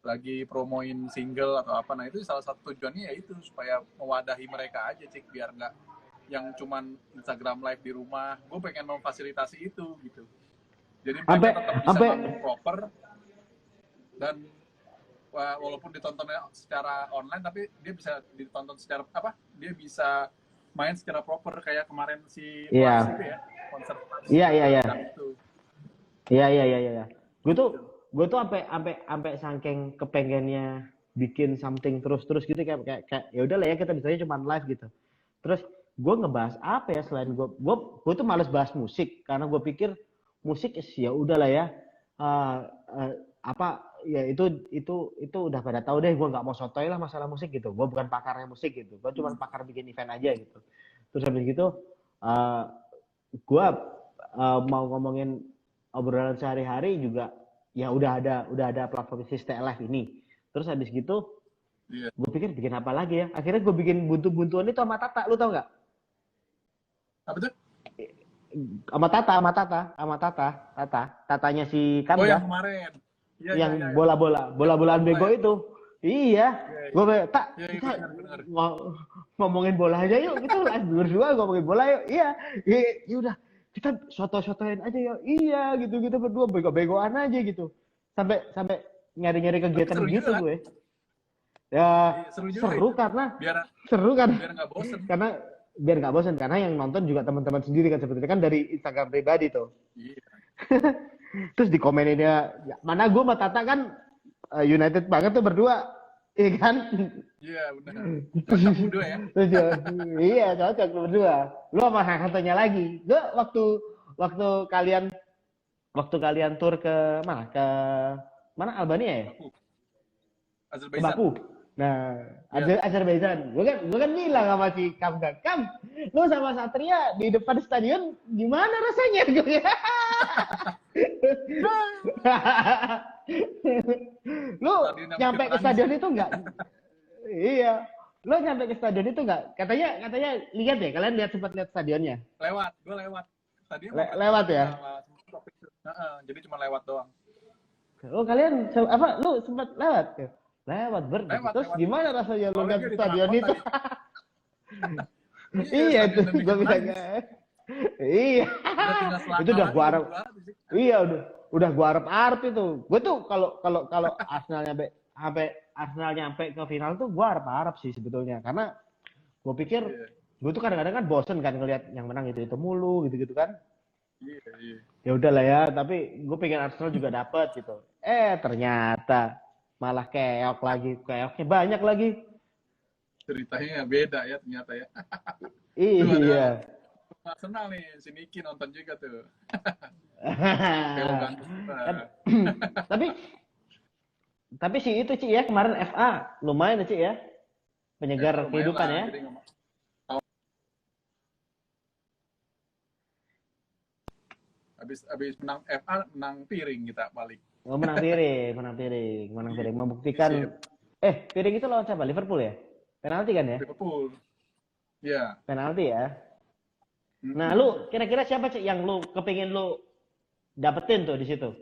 lagi promoin single atau apa, nah itu salah satu tujuannya ya itu supaya mewadahi mereka aja Cik biar nggak yang cuman Instagram live di rumah, gue pengen memfasilitasi itu gitu. Jadi mereka tetap bisa nonton proper dan walaupun ditontonnya secara online tapi dia bisa ditonton secara dia bisa main secara proper kayak kemarin si itu ya konser. Iya. Gue tuh sampai saking kepengennya bikin something terus gitu kayak ya udah lah ya kita bisanya cuma live gitu. Terus gue ngebahas apa ya selain gue tuh males bahas musik karena gue pikir musik ya udahlah ya ya itu udah pada tahu deh gue nggak mau sotoy lah masalah musik gitu gue bukan pakarnya musik gitu gue cuma pakar bikin event aja gitu terus habis gitu gue mau ngomongin obrolan sehari-hari juga ya udah ada platform Sistem Live ini terus habis gitu gue pikir bikin apa lagi ya akhirnya gue bikin buntu-buntuan itu sama Tata lu tau nggak apa tuh sama Tata Tatanya si Kamga yang kemarin yang bola-bolaan bego itu iya gue tak kita ngomongin bola aja yuk kita berdua ngomongin bola yuk iya udah kita soto-sotoin aja yuk iya gitu berdua bego-begoan aja gitu sampai nyari kegiatan gitu gue ya seru karena biar nggak bosen karena yang nonton juga teman-teman sendiri kan sebetulnya kan dari Instagram pribadi tuh terus dikomeninnya mana gue sama Tata kan United banget tuh berdua iya kan iya benar cocok berdua ya terus iya cocok berdua lu sama satunya lagi gue waktu kalian tur ke mana Albania ya Azerbaijan. Ke Baku. Nah, Azerbaijan. Gue kan bilang sama si Kamga, lu sama Satria di depan stadion gimana rasanya? Lu nyampe ke stadion itu enggak? Iya. Lu nyampe ke stadion itu enggak? Katanya lihat ya, kalian sempat lihat stadionnya? Gue lewat. Lewat ya? Jadi cuma lewat doang. Oh, kalian lu sempat lewat ya? Lewat Ber. Lewat, Terus lewat. gimana rasanya lu Soalnya lihat dia di stadion tengah itu? kota, Iya itu stadion gue bikin bilang. nangis. Iya. Udah tinggal Itu selangkah udah lagi gua jam harap. 2 habis sih. Iya udah gua harap itu. Gue tuh kalau Arsenal nyampe ke final tuh gua harap sih sebetulnya. Karena gue pikir Iya, gue tuh kadang-kadang kan bosen kan ngelihat yang menang itu mulu gitu-gitu kan. iya. Ya udahlah ya, tapi gue pengen Arsenal juga dapat gitu. Ternyata malah keoknya banyak lagi. Ceritanya beda ya ternyata ya. Iya. Arsenal nih, si Niki nonton juga tuh. Theo Gandus juga. tapi tapi sih itu Ci ya kemarin FA lumayan Ci ya. Penyegar Lumayan kehidupan lah, ya. jadi habis menang FA, menang piring kita balik. Oh, menang piring. Membuktikan piring itu lawan siapa? Liverpool ya? Penalti kan ya? Liverpool. Iya. Penalti ya. Nah, lu kira-kira siapa sih yang lu kepingin lu dapetin tuh di situ?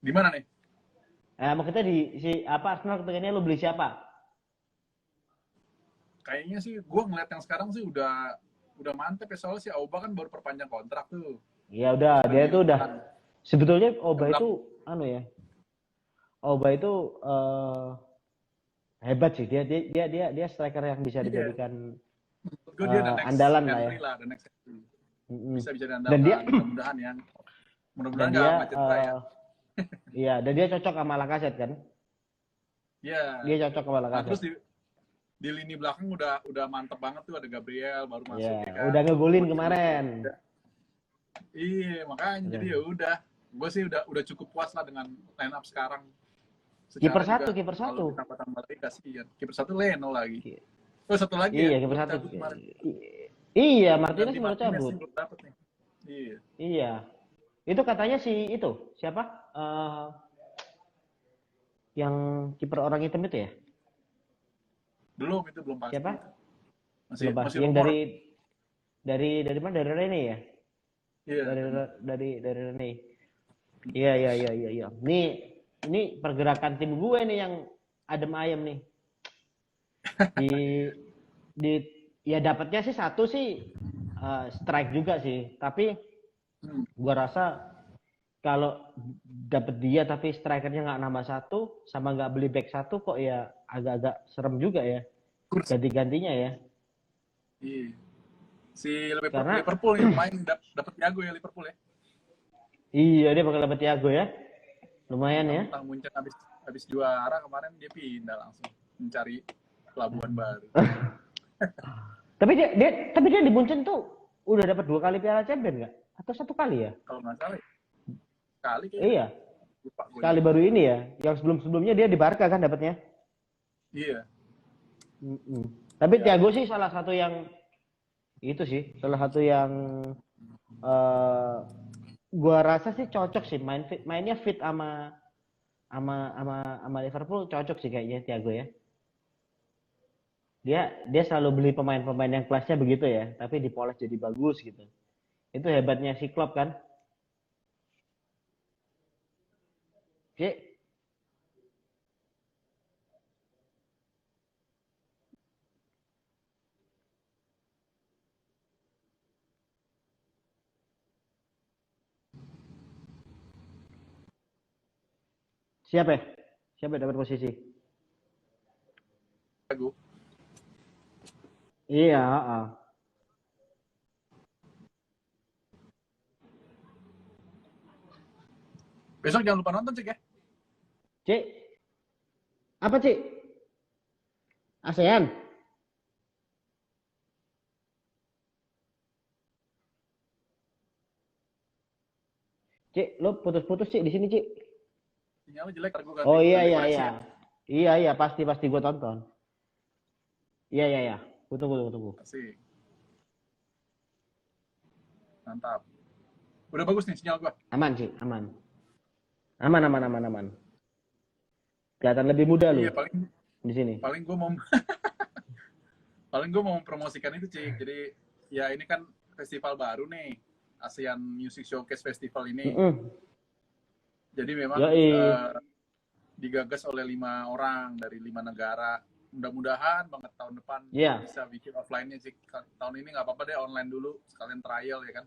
Di mana nih? Maksudnya Arsenal kepinginnya lu beli siapa? Kayaknya sih gua ngeliat yang sekarang sih udah mantep ya, soalnya si Auba kan baru perpanjang kontrak tuh. Ya udah, dia tuh udah sebetulnya Auba Udah itu Auba itu hebat sih. Dia striker yang bisa dijadikan menurut gua dia the next andalan lah ya. Henry lah, the next Henry. Bisa jadi Dan dia andalan, mudah-mudahan ya. Mudah-mudahan dan dia nggak cedera ya. iya, dan dia cocok sama Lacazette kan? Iya. Dia cocok sama Nah, Lacazette. terus di lini belakang udah mantep banget tuh, ada Gabriel baru masuk Iya, ya kan. udah ngegolin kemarin. Iya, makanya jadi ya udah. Gue sih udah cukup puas lah dengan line up sekarang. Kiper Secara satu. juga kalau ditambah lagi kasihan. Kiper satu Leno lagi. Oh, satu lagi Iya, ya. kiper Belum satu. cabut kemarin. Iya, Martinez Ganti baru Martinez cabut. sih belum dapet nih. Iya. Iya. Itu katanya siapa? Yang kiper orang hitam itu ya? Itu belum pasti. Siapa? Masih Yang rumor. dari mana? Dari Rene ya? Iya. Dari Rene. Iya. Ini pergerakan tim gue nih yang adem ayem nih. Ya dapatnya sih satu sih strike juga sih, tapi gua rasa kalau dapet dia tapi strikernya nggak nambah satu sama nggak beli back satu kok ya agak-agak serem juga ya ganti-gantinya ya. Iya. Si Karena- Liverpool yang main dapat Thiago ya, Liverpool ya. Iya, dia bakal dapet Thiago ya. Lumayan ya. Tentang Munchen habis juara kemarin dia pindah langsung mencari pelabuhan baru. Tapi dia di Munchen tuh udah dapat 2 kali Piala Champions nggak? Atau 1 kali ya? Kalau nggak salah, kali kayaknya. Iya. Lupa gue. Sekali baru ini ya. Yang sebelum-sebelumnya dia di Barca kan dapatnya. Iya. Tapi Thiago sih salah satu yang gua rasa sih cocok sih mainnya fit sama Liverpool cocok sih kayaknya Thiago ya. Dia selalu beli pemain-pemain yang kelasnya begitu ya, tapi dipoles jadi bagus gitu. Itu hebatnya si Klopp kan. Oke. Siapa dapat posisi? Thiago. Iya, Besok jangan lupa nonton Cik ya. Cik. Apa, Cik? ASEAN. Cik, lo putus-putus Cik di sini, Cik. Sinyalnya jelek, gue ganti. Oh iya. koneksi ya. Iya, pasti gue tonton. Iya. Gue tunggu. Asik. Mantap. Udah bagus nih sinyal gue. Aman, Cik, aman. Aman. Kelihatan lebih muda lu Iya, paling di sini. paling gue mau mempromosikan itu Cik. Jadi ya ini kan festival baru nih, ASEAN Music Showcase Festival ini. Jadi memang digagas oleh 5 orang dari 5 negara. Mudah-mudahan banget tahun depan Iya. bisa bikin offline-nya sih. Tahun ini nggak apa-apa deh online dulu, sekalian trial ya kan.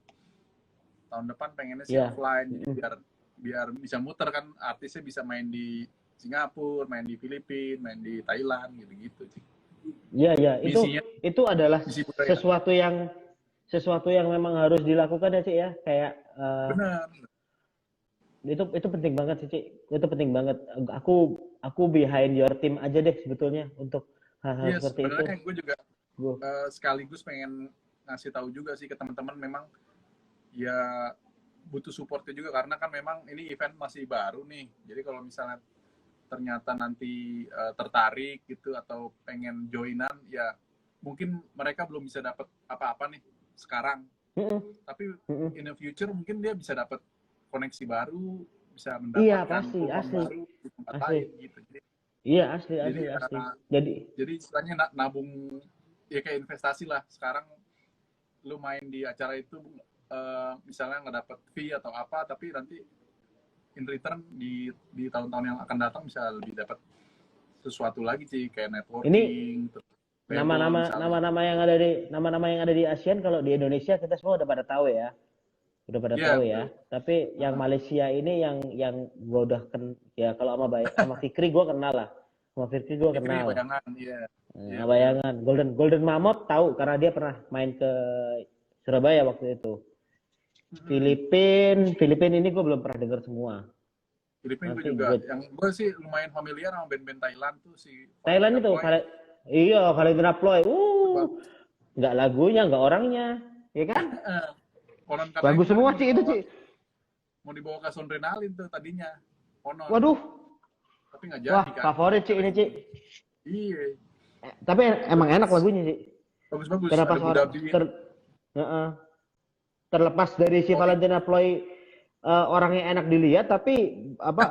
Tahun depan pengennya sih Iya. offline, jadi biar bisa muter kan, artisnya bisa main di Singapura, main di Filipina, main di Thailand gitu-gitu sih. Iya, iya. Misinya Itu adalah misi budaya. sesuatu yang memang harus dilakukan ya, Cik ya. Kayak Benar. itu penting banget sih, Cik. Itu penting banget. Aku behind your team aja deh sebetulnya untuk hal-hal Iya, seperti itu. sebenarnya gue juga Gua- sekaligus pengen ngasih tahu juga sih ke teman-teman, memang ya butuh supportnya juga karena kan memang ini event masih baru nih. Jadi kalau misalnya ternyata nanti tertarik gitu atau pengen joinan, ya mungkin mereka belum bisa dapat apa-apa nih sekarang. Mm-mm. Tapi Mm-mm. in the future mungkin dia bisa dapat koneksi baru, bisa Iya, mendapatkan pasti, peluang asli. baru di tempat Asli. lain gitu. Iya, asli. Jadi istilahnya nabung ya kayak investasi lah. Sekarang lu main di acara itu misalnya nggak dapat fee atau apa, tapi nanti in return di tahun-tahun yang akan datang bisa lebih dapat sesuatu lagi sih, kayak networking. Nama-nama yang ada di ASEAN, kalau di Indonesia kita semua udah pada tahu ya. Udah pada Iya, tahu ya. Tapi yang Malaysia ini yang gua udah ya kalau sama Fikri gua kenal lah. Sama Fikri gua Fikri, kenal. Bayangan, iya. Iya. Bayangan. Golden Mammoth tahu karena dia pernah main ke Surabaya waktu itu. Filipin ini gue belum pernah dengar semua. Filipina gue Nanti juga. gua- Yang gue sih lumayan familiar sama band-band Thailand tuh si Thailand itu iya Valentina Ploy. Nggak lagunya, nggak orangnya, ya kan? konon katanya Bagus semua mau sih itu dibawa- sih. Mau dibawa ke Sondrenalin tuh tadinya. Konon. Waduh, Tapi nggak wah jadi kan. favorit sih ini Ci. Iya. Tapi emang enak lagunya sih. Bagus-bagus. Kenapa Ada suara Budabi. terlepas dari si Valentina Ploy orangnya enak dilihat, tapi apa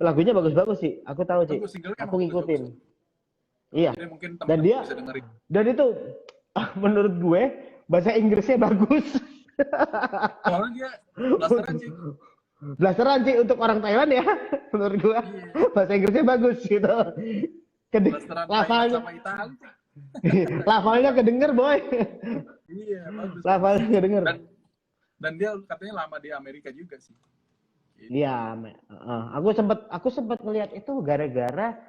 lagunya bagus-bagus sih. Aku tahu sih. Bagus, singlenya Aku emang ngikutin. bagus-bagus. Iya. Jadi mungkin Dan teman-teman dia bisa dengerin. dan itu menurut gue bahasa Inggrisnya bagus. Soalnya dia blasteran sih. Blasteran sih untuk orang Thailand ya. Menurut gue Iya. bahasa Inggrisnya bagus gitu. Blasteran Thailand Lafalnya sama Itali. lafalnya kedenger boy. Iya, bagus. Lafalnya kedenger. Dan dia katanya lama di Amerika juga sih. Iya, aku sempat ngeliat itu gara-gara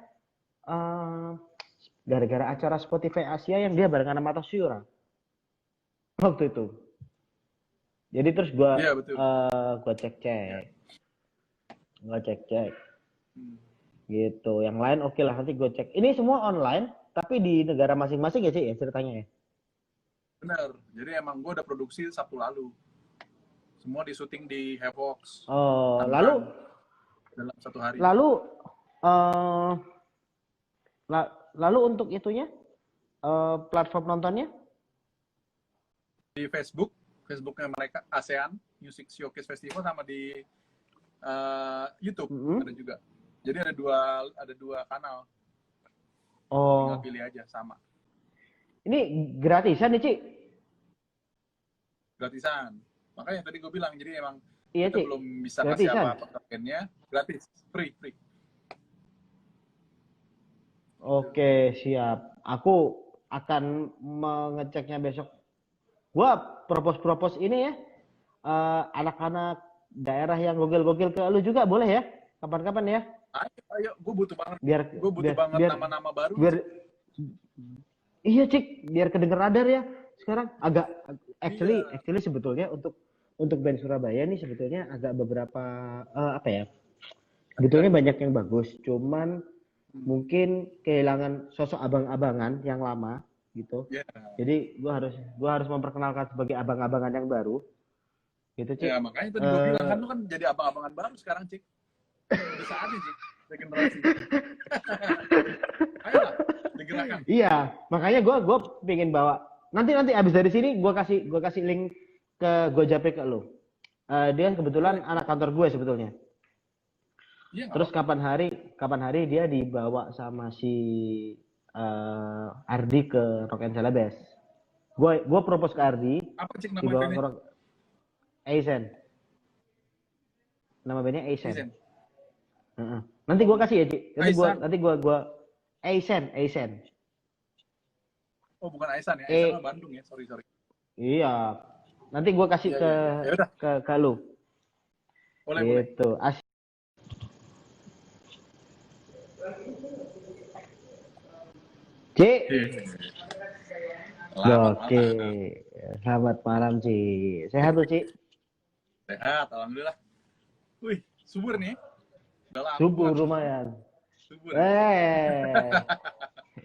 acara Spotify Asia yang dia barengan sama Tosyura waktu itu. Jadi terus gua Iya, betul. gua cek Hmm. gitu. Yang lain oke lah, nanti gua cek. Ini semua online tapi di negara masing-masing ya sih ya ceritanya ya. Bener. Jadi emang gue udah produksi Sabtu lalu. Semua di syuting di Havox. Oh, Tangerang. Dalam 1 hari. Lalu untuk itunya platform nontonnya? Di Facebooknya mereka ASEAN Music Showcase Festival, sama di YouTube ada juga. Jadi ada dua kanal. Oh. Tinggal pilih aja sama. Ini gratisan nih, Ci? Gratisan. Makanya tadi gue bilang, jadi emang Iya, kita Ci. belum bisa Gratisan. kasih apa-apa tokennya. Gratis, free. Oke, siap. Aku akan mengeceknya besok. Gua propose ini ya. Anak-anak daerah yang gokil-gokil ke lu juga boleh ya? Kapan-kapan ya? Ayo, gue butuh banget. Biar Nama-nama baru. Iya, Cik, biar kedenger radar ya. Sekarang agak Iya. actually sebetulnya untuk band Surabaya nih sebetulnya agak beberapa apa ya? Sebetulnya banyak yang bagus, cuman mungkin kehilangan sosok abang-abangan yang lama gitu. Yeah. Jadi gua harus memperkenalkan sebagai abang-abangan yang baru. Gitu, Cik. Ya, makanya tadi gue bilang kan lu kan jadi abang-abangan baru sekarang, Cik. Udah saatnya, Cik. Regenerasi. Ayolah, digerakkan. Iya, makanya gua pengen bawa. Nanti abis dari sini gua kasih link ke Gojapay ke lu. Dia kebetulan anak kantor gue sebetulnya. Iya, Terus kapan hari dia dibawa sama si Ardi ke Rock and Celebes. Gue propose ke Ardi. apa, Cik, nama Dibawa bandnya? ke Rock Aizen. Nama bandnya Aizen. Aizen. Heeh. Nanti gua kasih ya, Ci. Nanti gua Aisen. Oh, bukan Aisan ya. Eh, Aisan mah Bandung ya. Sorry. iya. Nanti gua kasih Iya, ke iya. Ya udah, ke lu. boleh. Gitu. Ci. Selamat Oke. malam. Selamat malam, Ci. Sehat tuh, Ci? Sehat, alhamdulillah. Wih, subur nih. Udah lama Subur gua lumayan. subur. Ya.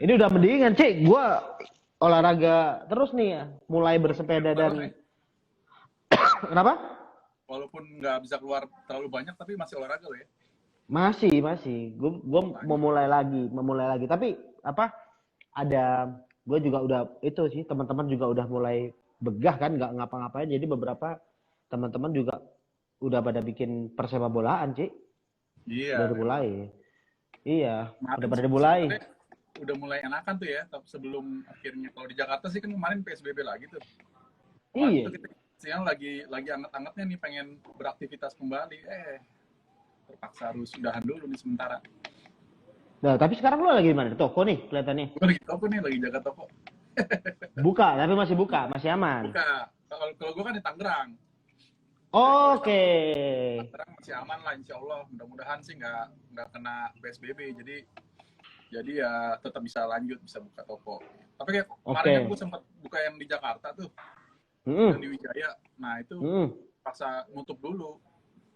Ini udah mendingan, Ci. Gua olahraga terus nih ya. Mulai bersepeda dan kenapa? Walaupun nggak bisa keluar terlalu banyak, tapi masih olahraga loh ya. Masih. Gua mau mulai lagi. Tapi apa? Gue juga udah itu sih, teman-teman juga udah mulai begah kan, nggak ngapa-ngapain. Jadi beberapa teman-teman juga udah pada bikin persepak bolaan, Ci. Iya. Udah mulai. Iya, Kemarin udah pada dimulai. Udah mulai enakan tuh ya, tapi sebelum akhirnya kalau di Jakarta sih kan kemarin PSBB lagi tuh. Iya. Itu kita siang lagi anget-angetnya nih pengen beraktivitas kembali. Terpaksa harus udahan dulu nih sementara. Nah, tapi sekarang lu lagi di mana? Di toko nih kelihatannya. Gue lagi toko nih, lagi jaga toko. Buka, tapi masih buka, masih aman. Buka. Kalau gue kan di Tangerang. Oke. Tangerang masih aman lah, insya Allah. Mudah-mudahan sih nggak kena PSBB. Jadi ya tetap bisa lanjut, bisa buka toko. Tapi kayak kemarin kan gue sempat buka yang di Jakarta tuh, yang di Wijaya. Nah itu paksa nutup dulu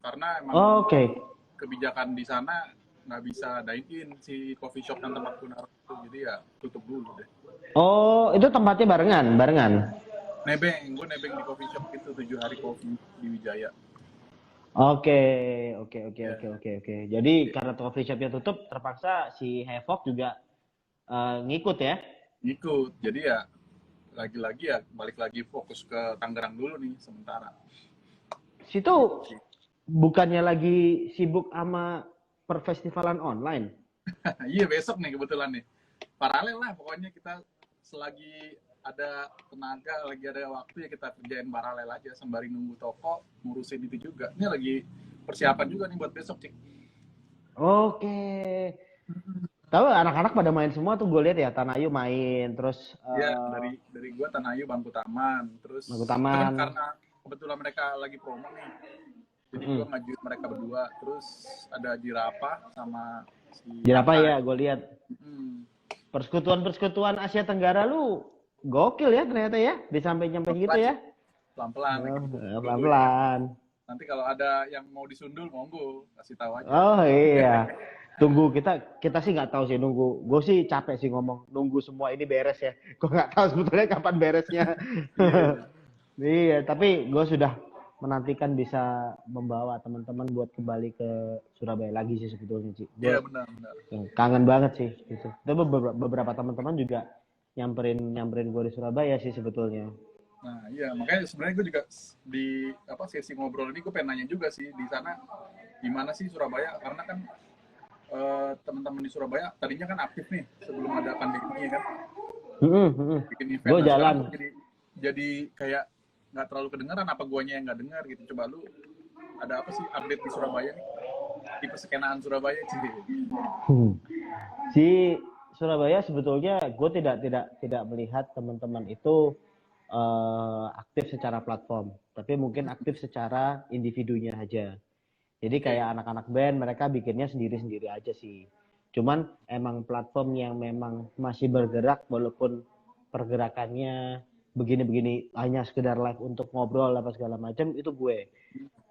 karena emang kebijakan di sana nggak bisa dine-in si coffee shop dan tempat naruh itu, jadi ya tutup dulu deh. Oh, itu tempatnya barengan? Gue nebeng di coffee shop itu 7 hari kopi di Wijaya. Oke. Jadi karena coffee shopnya tutup, terpaksa si Hevok juga ngikut ya? Ngikut, jadi ya lagi-lagi ya balik lagi fokus ke Tangerang dulu nih sementara. Situ bukannya lagi sibuk sama perfestivalan online? Iya, besok nih kebetulan nih. Paralel lah pokoknya, kita selagi ada tenaga, lagi ada waktu ya kita kerjain paralel aja sembari nunggu toko, ngurusin itu juga. Ini lagi persiapan juga nih buat besok, Cik. Oke. Tahu anak-anak pada main semua tuh, gue lihat ya. Tanayu main, terus ya dari gue Tanayu Bangku Taman, terus Bangku Taman. Kan karena kebetulan mereka lagi promo nih. Jadi gue ngajuin mereka berdua, terus ada Jirapa sama si Jirapa ya, gue lihat. Persekutuan Asia Tenggara lu gokil ya ternyata ya, disampai-nyampai gitu ya. Pelan-pelan. Pelan-pelan. Nanti kalau ada yang mau disundul, monggo kasih tahu aja. Oh iya. Tunggu, kita sih nggak tahu sih nunggu. Gue sih capek sih ngomong nunggu semua ini beres ya. Gue nggak tahu sebetulnya kapan beresnya. Iya, tapi gue sudah menantikan bisa membawa teman-teman buat kembali ke Surabaya lagi sih sebetulnya, Ci. Iya, benar. Kangen banget sih gitu. Tapi beberapa teman-teman juga nyamperin gue di Surabaya sih sebetulnya. Nah, iya, makanya sebenarnya gue juga di sesi ngobrol ini gue pengen nanya juga sih di sana gimana sih Surabaya, karena kan teman-teman di Surabaya tadinya kan aktif nih sebelum ada pandemi kan. Bikin event. Gue jalan. Jadi kayak nggak terlalu kedengeran, apa guanya yang nggak dengar gitu. Coba lu ada apa sih update di Surabaya nih? Di perskenaan Surabaya sih. Si Surabaya sebetulnya gue tidak melihat teman-teman itu aktif secara platform, tapi mungkin aktif secara individunya aja. Jadi kayak anak-anak band mereka bikinnya sendiri-sendiri aja sih. Cuman emang platform yang memang masih bergerak walaupun pergerakannya begini-begini hanya sekedar live untuk ngobrol apa segala macam, itu gue.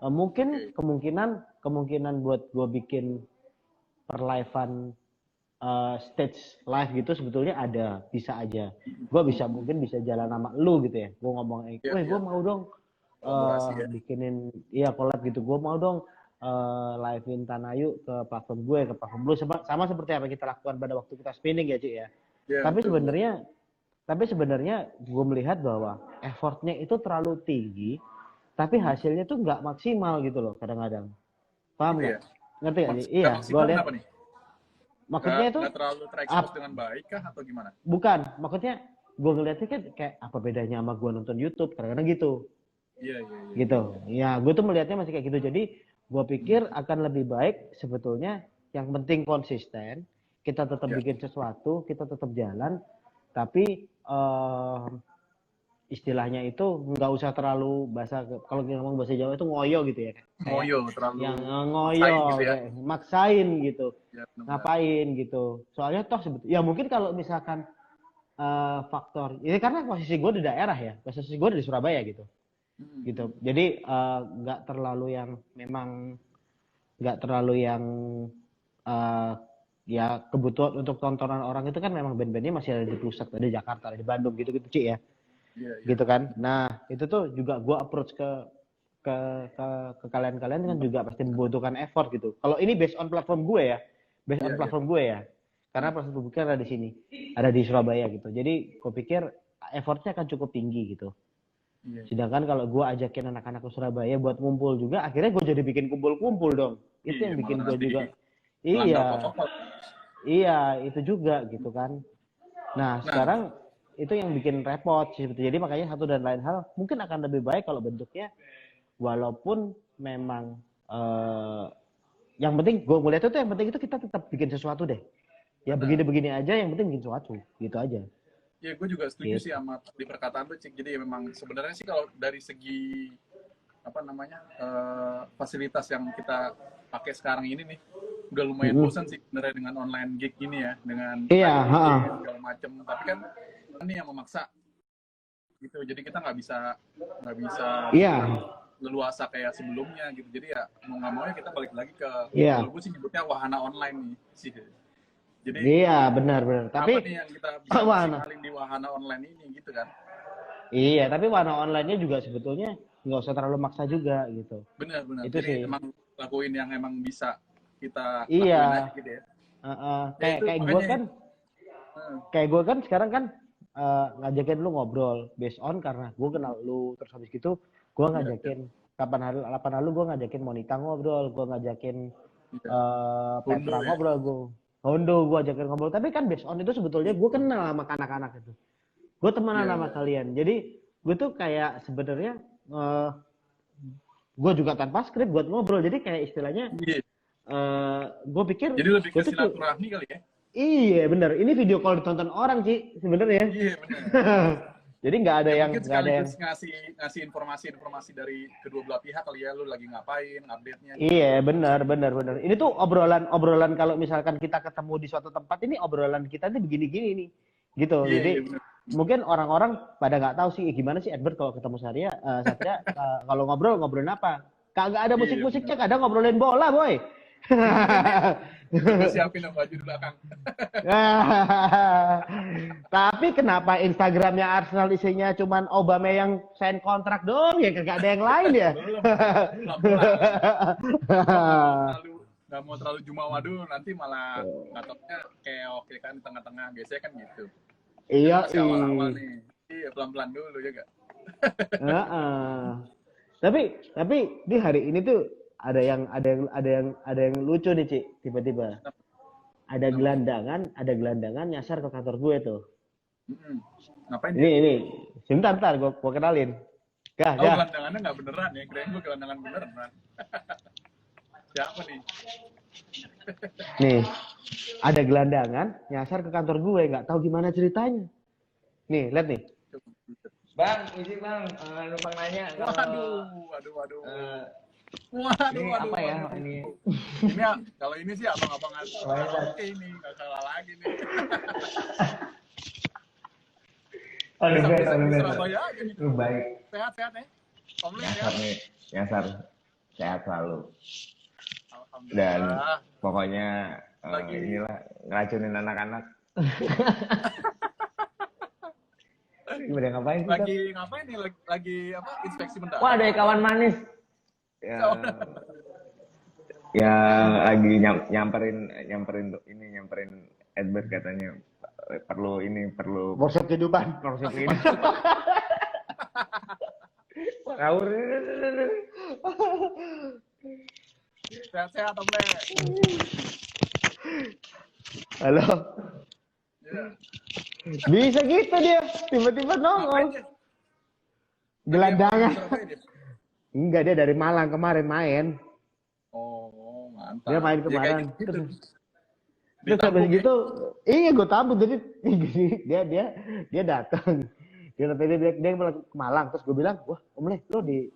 Mungkin kemungkinan buat gue bikin perlivean stage live gitu sebetulnya ada, bisa aja. Gue mungkin bisa jalan sama lu gitu ya. Gue ngomong, gue mau dong bikinin collab gitu. Gue mau dong live-in Tanayu ke platform gue, ke platform lu, sama seperti apa yang kita lakukan pada waktu kita spinning ya, Cik ya. Tapi sebenarnya gue melihat bahwa effortnya itu terlalu tinggi, tapi hasilnya tuh nggak maksimal gitu loh kadang-kadang. Paham nggak? Ngerti nggak sih? Iya, gue lihat. Maksudnya itu nggak terlalu terekspos dengan baik kah atau gimana? Bukan, maksudnya gue ngeliatnya kan kayak apa bedanya sama gue nonton YouTube, kadang-kadang gitu. Iya. Gitu. Ya, gue tuh melihatnya masih kayak gitu. Jadi gue pikir akan lebih baik sebetulnya yang penting konsisten, kita tetap bikin sesuatu, kita tetap jalan, tapi istilahnya itu nggak usah terlalu kalau kita ngomong bahasa Jawa itu ngoyo gitu ya. Ngoyo, terlalu yang ngoyo, gitu ya. Maksain gitu. Ya, Ngapain gitu. Soalnya toh sebetulnya, ya mungkin kalau misalkan faktor, ini karena posisi gue di daerah ya, posisi gue di Surabaya gitu. Gitu. Jadi nggak terlalu yang ya kebutuhan untuk tontonan orang itu kan memang band-bandnya masih ada di pusat, ada di Jakarta, ada di Bandung gitu-gitu Ci ya. Gitu kan. Nah, itu tuh juga gue approach ke kalian-kalian kan juga pasti membutuhkan effort gitu. Kalau ini based on platform gue ya. Platform gue ya. Karena platform gue ada di sini. Ada di Surabaya gitu. Jadi gue pikir effortnya akan cukup tinggi gitu. Sedangkan kalau gue ajakin anak-anak ke Surabaya buat ngumpul juga, akhirnya gue jadi bikin kumpul-kumpul dong. Itu yang bikin gue juga. Iya, itu juga gitu kan. Nah, sekarang itu yang bikin repot sih. Jadi makanya satu dan lain hal mungkin akan lebih baik kalau bentuknya walaupun memang yang penting gue melihat itu yang penting itu kita tetap bikin sesuatu deh. Ya begini-begini aja yang penting bikin sesuatu gitu aja. Ya gue juga setuju sih sama di perkataan tuh Cik. Jadi memang sebenarnya sih kalau dari segi fasilitas yang kita pakai sekarang ini nih udah lumayan bosan sih sebenarnya dengan online gig ini ya, dengan segala macam. Tapi kan ini yang memaksa gitu, jadi kita nggak bisa leluasa kayak sebelumnya gitu. Jadi ya mau nggak mau ya kita balik lagi ke kalau gue sih nyebutnya wahana online nih sih. Jadi benar tapi apa nih yang kita bisa maksimalin di wahana online ini gitu kan. Iya, tapi wahana online-nya juga sebetulnya nggak usah terlalu maksa juga gitu. Benar itu jadi sih emang lakuin yang emang bisa kita lakuin aja gitu ya. Kayak gue kan sekarang kan ngajakin lu ngobrol based on karena gue kenal lu, terus habis gitu gue ngajakin kapan lalu gue ngajakin Monita ngobrol, gue ngajakin Petra ngobrol, gue ajakin ngobrol, tapi kan based on itu sebetulnya gue kenal sama anak-anak itu, gue temenan sama kalian, jadi gue tuh kayak sebenarnya gue juga tanpa skrip buat ngobrol, jadi kayak istilahnya gue pikir jadi lebih ke silaturahmi kali ya. Iya benar, ini video call ditonton orang sih sebenarnya. Iya benar. Jadi nggak ada yang ngasih informasi dari kedua belah pihak kali ya, lu lagi ngapain, update-nya. Iya benar. Ini tuh obrolan kalau misalkan kita ketemu di suatu tempat, ini obrolan kita ini begini-gini nih, gitu. Jadi mungkin orang-orang pada nggak tahu sih gimana sih Edward kalau ketemu Satria kalau ngobrolin apa? Kagak ada musik-musiknya, kadang ngobrolin bola boy. Siapin baju di belakang. Tapi kenapa Instagramnya Arsenal isinya cuman Obama yang sign kontrak doang ya, kagak ada yang lain ya? Nggak mau terlalu jumawa dulu, nanti malah ngatoknya kayak oke kan di tengah-tengah, biasanya kan gitu. Iya. Awal-awal nih, pelan-pelan dulu ya gak? Tapi di hari ini tuh ada yang lucu nih Ci, tiba-tiba ada gelandangan nyasar ke kantor gue tuh. Ngapain ini sebentar gue kenalin. Gelandangannya nggak beneran ya, kirain gue gelandangan beneran. Siapa nih? Nih ada gelandangan nyasar ke kantor gue, nggak tahu gimana ceritanya. Nih lihat nih. Bang, isi bang, numpang nanya. Waduh. Ini apa ya ini? Ini kalau ini sih abang-abangan. Oke ini nggak salah lagi nih. Surabaya aja nih. Baik. Sehat-sehat ya. Nyasar nih, nyasar sehat selalu. Alhamdulillah. Dan pokoknya inilah ngeracunin anak-anak. Gimana ngapain sih? Lagi ngapain nih? Lagi apa? Inspeksi mendadak. Wah, ada kawan manis. Yang lagi nyamperin Edward katanya perlu workshop kehidupan. Ngawur. Sehat-sehat Om Le. Halo. Bisa gitu dia, tiba-tiba nongol. Gelandangan. Enggak, dia dari Malang kemarin main. Oh, Mantap. Dia main Ya, kayak kemarin. gitu. Terus habis Ditabung ya. gitu, iya gue tampung jadi dia datang. Dia bilang ke Malang, terus gue bilang, wah Om Le, lo di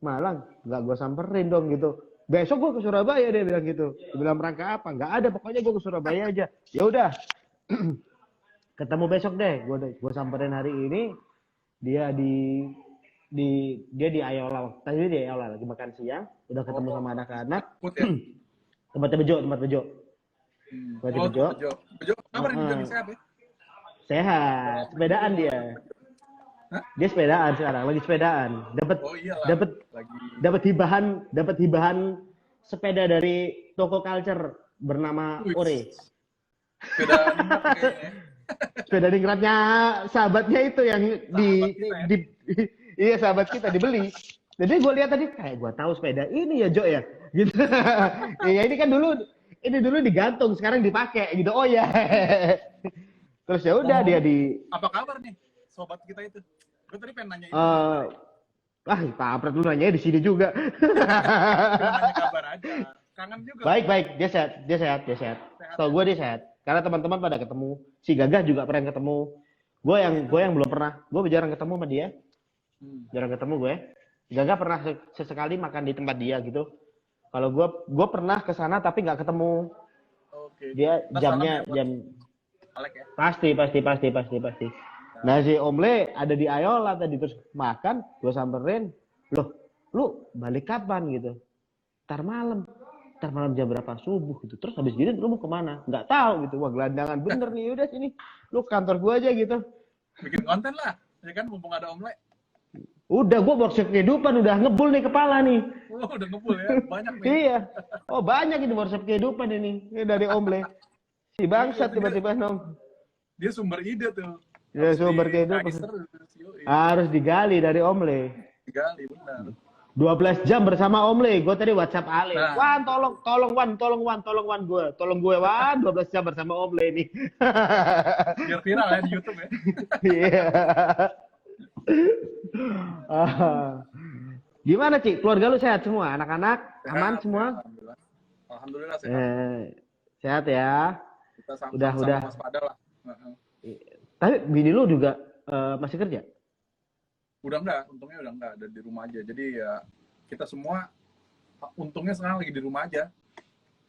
Malang, nggak gue samperin dong gitu. Besok gue ke Surabaya, dia bilang gitu. Gue bilang rangka apa? Nggak ada, pokoknya gue ke Surabaya aja. Ya udah, ketemu besok deh. Gue samperin hari ini. Dia di Ayola. Tadi di Ayola lagi makan siang. Udah ketemu sama anak-anak. Put ya. Tempat Bejo. Tempat Bejo. Bejo, kabar Bejo nih sehat ya? Sehat, sepedaan dia. Hah? Dia sepedaan sekarang, lagi sepedaan. Oh iyalah. Dapat hibahan sepeda dari toko culture bernama Wih. Ore. Sepeda ningrat kayaknya. Sepeda ningratnya sahabatnya itu yang iya sahabat kita dibeli. Jadi gue lihat tadi kayak gue tahu sepeda ini ya Jo ya, gitu. Iya ini kan dulu digantung, sekarang dipakai gitu. Oh ya. Terus ya udah dia di. Apa kabar nih sobat kita itu? Gue tadi pengen nanya itu. Kampret lu nanya di sini juga. Nanya kabar aja. Kangen juga. Baik, dia sehat. Tahu gue dia sehat. Karena teman-teman pada ketemu. Si Gagah juga pernah ketemu. Gue yang belum pernah. Gue jarang ketemu sama dia. Jarang ketemu gue. Gagah pernah sesekali makan di tempat dia gitu. Kalau gue pernah ke sana tapi nggak ketemu. Oke. Dia jamnya jam. Alek ya? Pasti. Nah si Om Le ada di Ayola tadi terus makan, gue samperin, loh, lu balik kapan gitu? Ntar malam jam berapa subuh gitu. Terus habis gini lu mau kemana? Nggak tahu gitu. Wah gelandangan bener nih, udah sini, lu kantor gue aja gitu. Bikin konten lah, ya kan mumpung ada Om Le. Udah gue workshop kehidupan udah ngebul nih kepala nih. Oh udah ngebul ya, banyak nih. Iya. Oh banyak ini workshop kehidupan ini dari Om Le. Si bangsat tiba-tiba nong. Dia sumber ide tuh. Ya sumber kehidupan. Harus digali dari Om Le. Digali benar. 12 jam bersama Om Le. Gue tadi WhatsApp Ale. Nah. Wan, tolong gue. Tolong gue Wan, 12 jam bersama Om Le nih. Biar viral ya di YouTube ya. Iya. Gimana, Ci? Keluarga lu sehat semua? Anak-anak aman semua? Alhamdulillah sehat. Sehat ya. Kita sama Udah. waspada lah. Tapi bini lu juga masih kerja? Untungnya udah enggak, ada di rumah aja. Jadi ya kita semua untungnya sekarang lagi di rumah aja.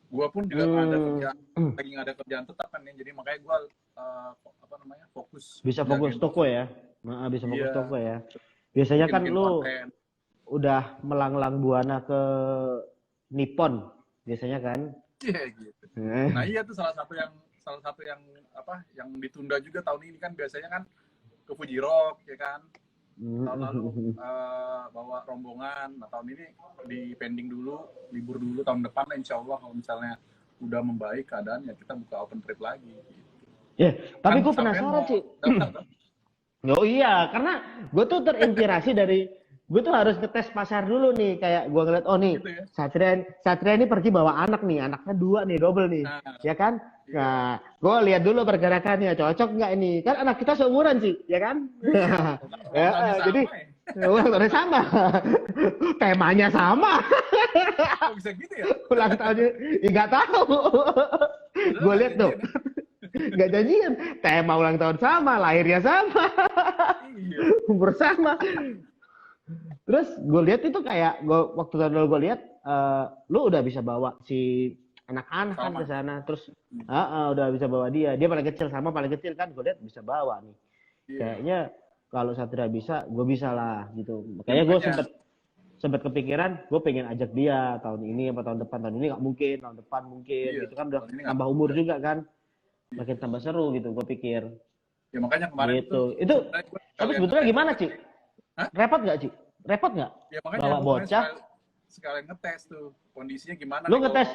Gua pun juga nggak ada kerjaan, lagi nggak ada kerjaan tetap kan ya. Jadi makanya gua fokus. Bisa fokus toko ya? Bisa fokus Iya. toko ya. Biasanya kan lu konten. udah melanglang buana ke Nippon biasanya kan? Iya gitu. Nah iya tuh salah satu yang yang ditunda juga tahun ini kan biasanya kan ke Fuji Rock ya kan. Tahun lalu bawa rombongan. Nah tahun ini di pending dulu, libur dulu tahun depan lah insya Allah kalau misalnya udah membaik keadaannya kita buka open trip lagi. Gitu. Ya, tapi Kan gue penasaran sih. Oh iya, karena gue tuh terinspirasi dari gue tuh harus ngetes pasar dulu nih, kayak gue ngeliat oh nih Gitu ya? Satria ini pergi bawa anak nih, anaknya 2 nih, double nih, ya kan? Iya. Nah, gue lihat dulu pergerakannya, cocok nggak ini? Kan anak kita seumuran sih, ya kan? Jadi ulang sama, temanya sama, Kok bisa gitu ya? ulang tahunnya, ya nggak tahu. Gue lihat tuh. Nggak janjian, tema ulang tahun sama, lahirnya sama, umur sama. Terus gue lihat itu kayak waktu tahun lalu gue lihat lu udah bisa bawa si anak-anak kan ke sana, terus udah bisa bawa dia paling kecil kan gue lihat bisa bawa nih. Kayaknya kalau Satria bisa, gue bisa lah gitu. Makanya gue sempet kepikiran gue pengen ajak dia tahun ini apa tahun ini nggak mungkin, tahun depan mungkin gitu kan, udah tambah umur juga kan. Makin tambah seru gitu, gue pikir. Ya makanya kemarin gitu. Itu tapi sebetulnya gimana, Ci? Repot nggak, Ci? Repot nggak? Ya makanya bawa bocah. Sekalian ngetes tuh kondisinya gimana. Lu ngetes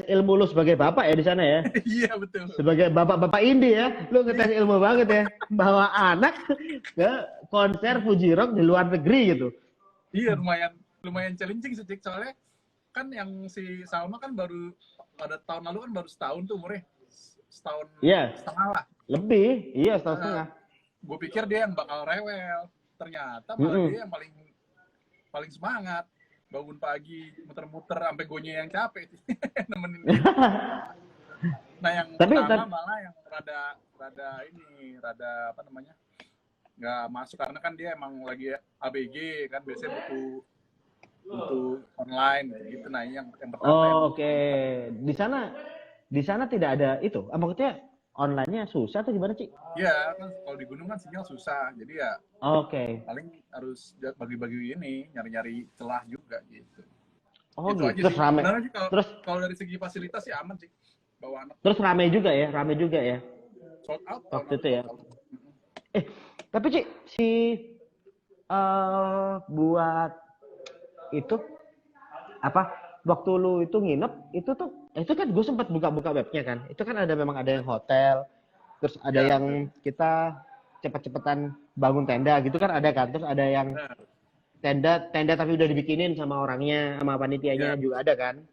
ilmu lu sebagai bapak ya di sana ya. Iya betul. Sebagai bapak-bapak indie ya, lu ngetes ilmu banget ya. Bawa anak ke konser Fuji Rock di luar negeri gitu. Iya lumayan challenging sih, soalnya kan yang si Salma kan baru pada tahun lalu kan baru setahun tuh umurnya, setahun setengah lah. Lebih, iya setahun setengah. Gue pikir dia yang bakal rewel, ternyata malah dia yang paling semangat. bangun pagi muter-muter sampai gonya yang capek nemenin dia. Nah yang pertama malah yang rada apa namanya nggak masuk karena kan dia emang lagi ABG kan, biasanya butuh online gitu. Nah yang pertama oke. Di sana tidak ada itu, maksudnya online-nya susah atau gimana, Ci? Iya, kan kalau di gunung kan sinyal susah. Jadi ya paling harus bagi-bagi ini, nyari-nyari celah juga gitu. Oh gitu. Terus rame. Kalau dari segi fasilitas sih aman sih. Bawa anak. Terus rame juga ya? Sold out. Waktu itu ya. Tapi Ci, buat itu waktu lu itu nginep itu kan gue sempat buka-buka webnya kan, itu kan memang ada yang hotel, terus ada yang kita cepet-cepetan bangun tenda gitu kan, ada kan, terus ada yang tenda tapi udah dibikinin sama orangnya, sama panitianya juga ada kan.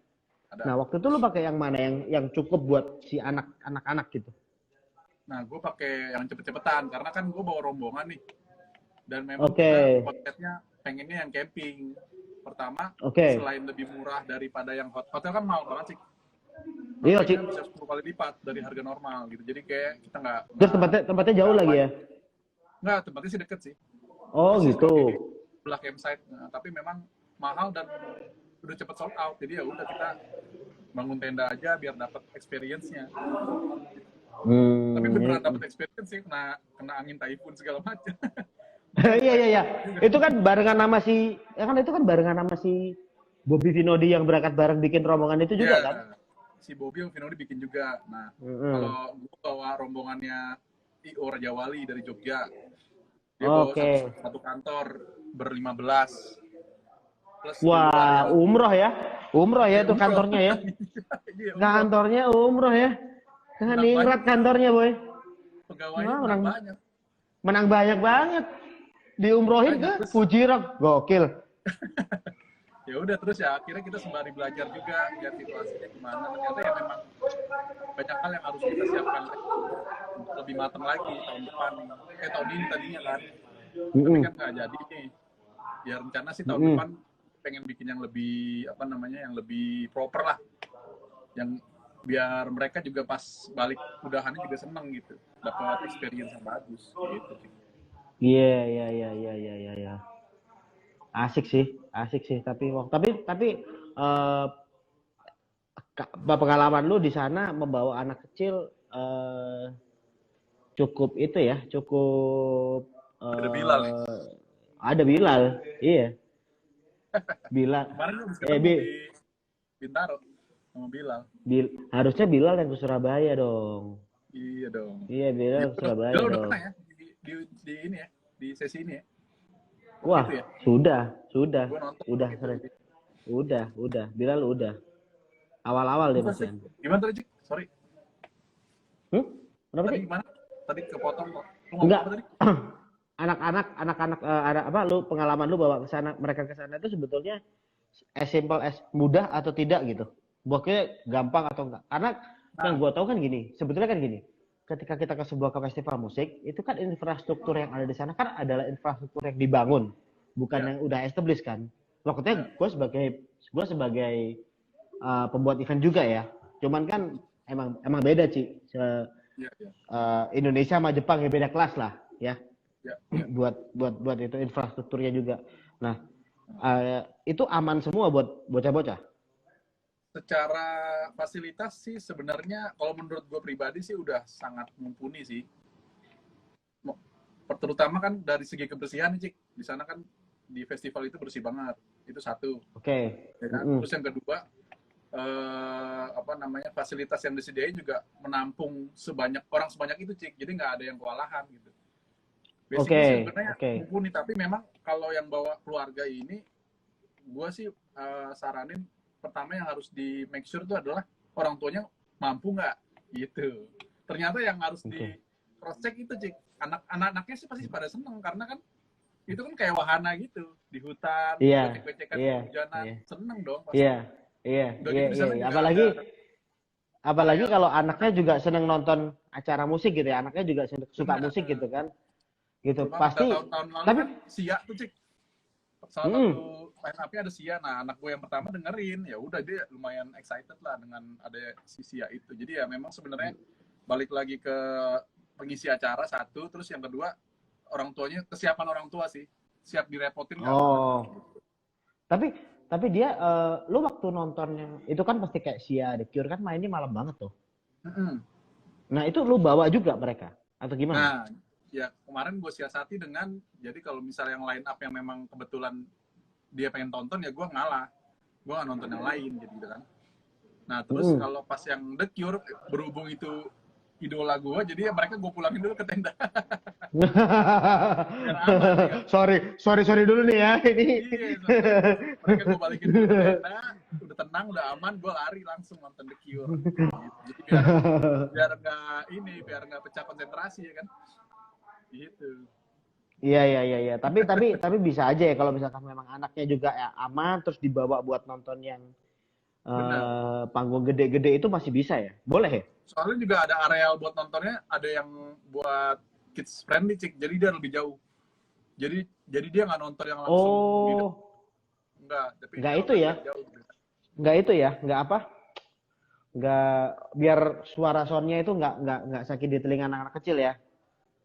Nah waktu itu lu pakai yang mana yang cukup buat si anak-anak gitu? Nah gue pakai yang cepet-cepetan karena kan gue bawa rombongan nih, dan memang konsepnya pengennya yang camping. Pertama, selain lebih murah daripada yang hotel kan mahal banget sih. Iya sih. Bisa 10 kali lipat dari harga normal gitu. Jadi kayak kita nggak. Terus tempatnya jauh lagi ya? Nggak, tempatnya sih deket sih. Oh masih gitu. Belah campsite. Nah, tapi memang mahal dan udah cepet sold out. Jadi ya udah kita bangun tenda aja biar dapat experience-nya. Tapi beneran dapat experience sih, kena angin typhoon segala macam. Iya. Itu kan barengan nama si Bobby Vinodi yang berangkat bareng bikin rombongan itu juga kan? Si Bobby Vinodi bikin juga. Nah, kalau gue bawa rombongannya I.O. Raja Wali dari Jogja. Dia bawa satu kantor ber-15. Wah, umroh ya itu kantornya ya. Kantornya umroh ya. Ningrat kantornya, boy. Pegawainya banyak. Menang banyak banget. Diumrohin ke Fujirock, gokil. Ya udah, terus ya akhirnya kita sembari belajar juga lihat situasinya gimana. Ternyata ya memang banyak hal yang harus kita siapkan untuk lebih matang lagi tahun depan nih. Tahun ini tadinya kan, tapi kan nggak jadi nih. Ya rencana sih tahun depan pengen bikin yang lebih yang lebih proper lah, yang biar mereka juga pas balik udahannya juga seneng gitu, dapat experience yang bagus gitu. Iya. Asik sih tapi pengalaman lu di sana membawa anak kecil cukup itu ya, cukup ada Bilal nih. Ada Bilal, iya. Bilal. Kemarin lu bisa ketemu di Bintaro sama Bilal. Harusnya Bilal yang ke Surabaya dong. Iya dong. Iya, Bilal ke Surabaya dong. Udah pernah ya di ini ya, di sesi ini ya? Wah, gitu ya? Udah sering. Udah. Bilal udah. Awal-awal deh Mas. Gimana tadi, Cik? Sorry. Kenapa tadi sih? Gimana? Tadi kepotong kok. Enggak. Anak-anak lu pengalaman lu bawa ke sana, mereka ke sana itu sebetulnya as simple as mudah atau tidak gitu. Pokoknya gampang atau enggak. Karena yang gua tahu kan gini, sebetulnya kan gini. Ketika kita ke sebuah festival musik, itu kan infrastruktur yang ada di sana kan adalah infrastruktur yang dibangun, bukan yang udah established kan. Maksudnya gue sebagai pembuat event juga ya. Cuman kan emang beda Ci. Indonesia sama Jepang ya beda kelas lah ya. Buat itu infrastrukturnya juga. Nah, itu aman semua buat bocah-bocah. Secara fasilitas sih sebenarnya kalau menurut gue pribadi sih udah sangat mumpuni sih. Terutama kan dari segi kebersihan nih, Cik. Di sana kan di festival itu bersih banget. Itu satu. Oke. Ya kan? Terus yang kedua, fasilitas yang disediain juga menampung sebanyak itu, Cik. Jadi nggak ada yang kewalahan gitu. Basically sebenarnya mumpuni, tapi memang kalau yang bawa keluarga ini, gue sih saranin pertama yang harus di make sure itu adalah orang tuanya mampu nggak gitu. Ternyata yang harus di cross check itu, Cik. Anak-anaknya sih pasti pada seneng karena kan itu kan kayak wahana gitu di hutan, becek-becekan hujanan, seneng dong pasti. Iya. Apalagi kalau anaknya juga seneng nonton acara musik gitu ya, anaknya juga suka musik gitu kan. Gitu. Pasti tahun lalu tapi kan siak tuh, Cik. salah satu line up-nya ada Sia. Nah, anak gue yang pertama dengerin, ya udah dia lumayan excited lah dengan ada si Sia itu. Jadi ya memang sebenarnya balik lagi ke pengisi acara satu, terus yang kedua orang tuanya, kesiapan orang tua sih, siap direpotin nggak? Oh. Tapi dia lu waktu nontonnya itu kan pasti kayak Sia, The Cure kan mainnya malam banget tuh. Nah, itu lu bawa juga mereka atau gimana? Nah, ya kemarin gue siasati dengan, jadi kalau misalnya yang line up yang memang kebetulan dia pengen tonton, ya gue ngalah. Gue nggak nonton yang lain gitu kan. Nah, terus kalau pas yang The Cure, berhubung itu idola gue, jadi ya mereka gue pulangin dulu ke tenda. Biar aman, ya. sorry dulu nih ya ini. Iya, mereka gue balikin dulu ke tenda, udah tenang, udah aman, gue lari langsung nonton The Cure. Gitu. Jadi biar nggak pecah konsentrasi ya kan. Gitu. Iya. Tapi bisa aja ya kalau misalkan memang anaknya juga ya aman, terus dibawa buat nonton yang panggung gede-gede itu masih bisa ya? Boleh ya? Soalnya juga ada areal buat nontonnya, ada yang buat kids friendly, Cik. Jadi dia lebih jauh. Jadi dia nggak nonton yang langsung di depan. Enggak itu ya. Enggak apa? Enggak, biar suara soundnya itu enggak sakit di telinga anak-anak kecil ya.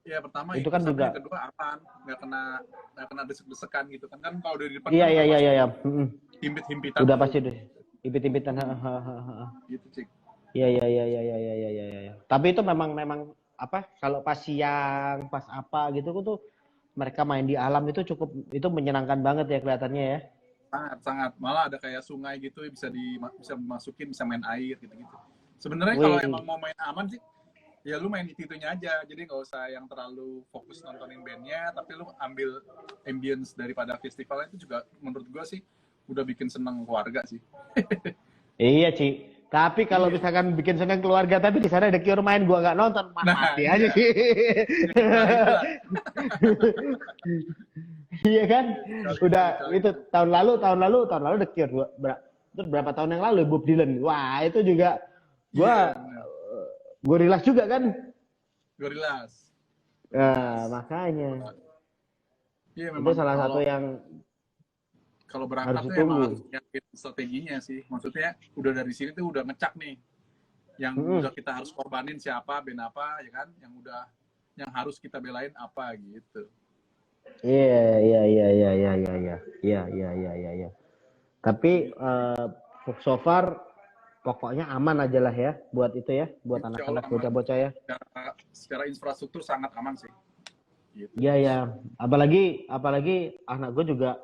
Iya, pertama itu kan juga. Yang kedua aman, nggak kena desek-desekan gitu kan. Kan kalau dari depan Iya. Himpit-himpitan. Udah pasti deh. Himpit-himpitan. Gitu, Cik. Iya. Tapi itu memang apa? Kalau pas siang, pas apa gitu tuh mereka main di alam itu itu menyenangkan banget ya kelihatannya ya. Sangat. Malah ada kayak sungai gitu, bisa dimasukin, bisa main air gitu-gitu. Sebenarnya kalau emang mau main aman sih, ya lu main itu-itunya aja. Jadi nggak usah yang terlalu fokus nontonin bandnya, tapi lu ambil ambience daripada festival itu juga menurut gua sih udah bikin seneng keluarga sih. Iya, Ci. Tapi kalau misalkan bikin seneng keluarga tapi di sana The Cure main gua nggak nonton, mati aja sih. Iya kan? Udah itu tahun lalu The Cure berapa tahun yang lalu Bob Dylan. Wah, itu juga gua Gorillaz juga kan? Gorillaz. Nah, makanya. Iya, itu salah satu yang kalau berangkat tuh emang harus nyiapin strateginya sih. Maksudnya udah dari sini tuh udah ngecak nih. Yang udah kita harus korbanin siapa, band apa, ya kan? Yang harus kita belain apa gitu. Iya. Tapi so far pokoknya aman aja lah ya buat itu ya, buat anak-anak bocah-bocah ya. Secara infrastruktur sangat aman sih. Gitu. Iya. Apalagi anak gue juga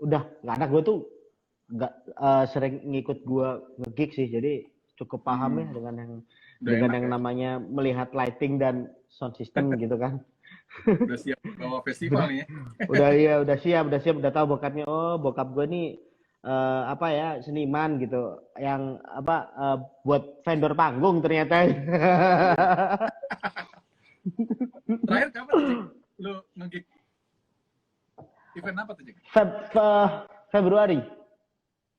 udah anak gue tuh nggak sering ngikut gue nge-gig sih, jadi cukup paham ya dengan yang namanya melihat lighting dan sound system gitu kan. Udah siap bawa festival nih ya. udah siap, udah tahu bokapnya. Oh, bokap gue nih seniman gitu, yang buat vendor panggung ternyata. Terakhir kapan sih lu nge-gig? Event apa tuh, Cik? Februari.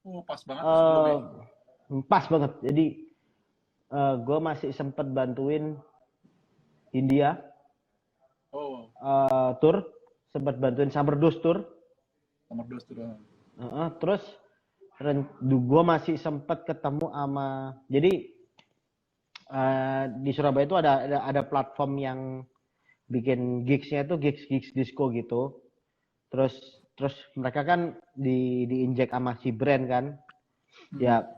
Oh, pas banget. Pas banget. Jadi gue masih sempet bantuin India. Tour, sempat bantuin Summer Dose Tour. Terus gue masih sempat ketemu sama, jadi di Surabaya itu ada platform yang bikin gigsnya itu gigs disco gitu. Terus mereka kan diinjek sama si brand kan. Ya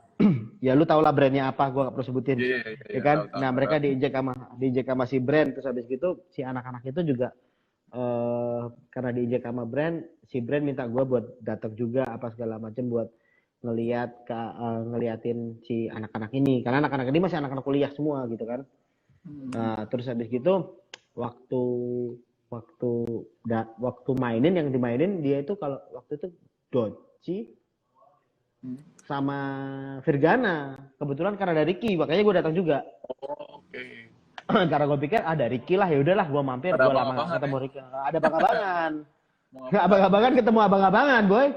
lu tau lah brandnya apa, gue gak perlu sebutin. Ya kan? Tahu, mereka diinjek sama si brand, terus habis gitu si anak-anak itu juga karena diinjek sama brand, si brand minta gue buat datang juga apa segala macam buat ngeliatin si anak-anak ini, karena anak-anak ini masih anak-anak kuliah semua gitu kan. Nah, terus habis gitu waktu mainin, yang dimainin dia itu kalau waktu itu Doci sama Virgana, kebetulan karena ada Ricky, makanya gue datang juga. Oke. Karena gue pikir ada Ricky lah, ya udahlah gue mampir, gue lama ketemu Ricky. Ada abang-abangan. Abang-abangan ketemu abang-abangan, boy.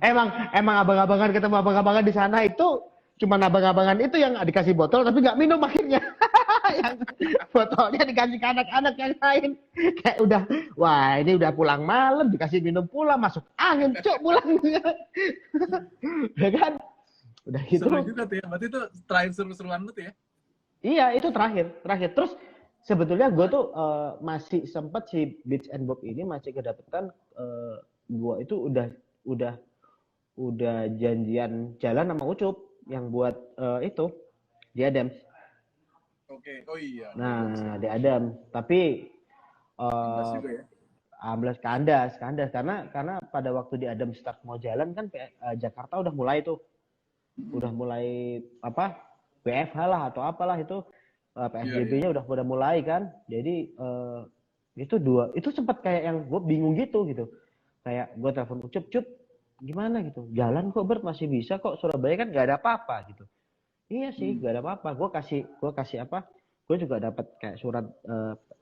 emang abang-abangan ketemu abang-abangan di sana itu Cuma abang-abangan itu yang dikasih botol tapi nggak minum akhirnya. Yang botolnya dikasih ke anak-anak yang lain. Kayak udah, wah ini udah pulang malam dikasih minum pula, masuk angin cuk pulang. Ya kan? Udah gitu. Seru juga tuh ya. Berarti itu terakhir seru-seruan lu tuh ya? Iya itu terakhir. Terus sebetulnya gue tuh masih sempat si Beach and Bob ini masih kedapetan gue itu udah janjian jalan sama Ucup yang buat itu di Adams. Oke, oh iya. Nah di Adams, tapi Kandas juga ya? Amblas kandas karena pada waktu di Adams start mau jalan kan Jakarta udah mulai tuh, udah mulai apa WFH lah atau apalah itu PSBB-nya udah mulai kan, jadi itu sempat kayak yang gue bingung gitu, kayak gue telepon Ucup gimana gitu, jalan kok Bert masih bisa kok, Surabaya kan nggak ada apa-apa gitu. Iya sih nggak ada apa-apa, gue kasih apa, gue juga dapat kayak surat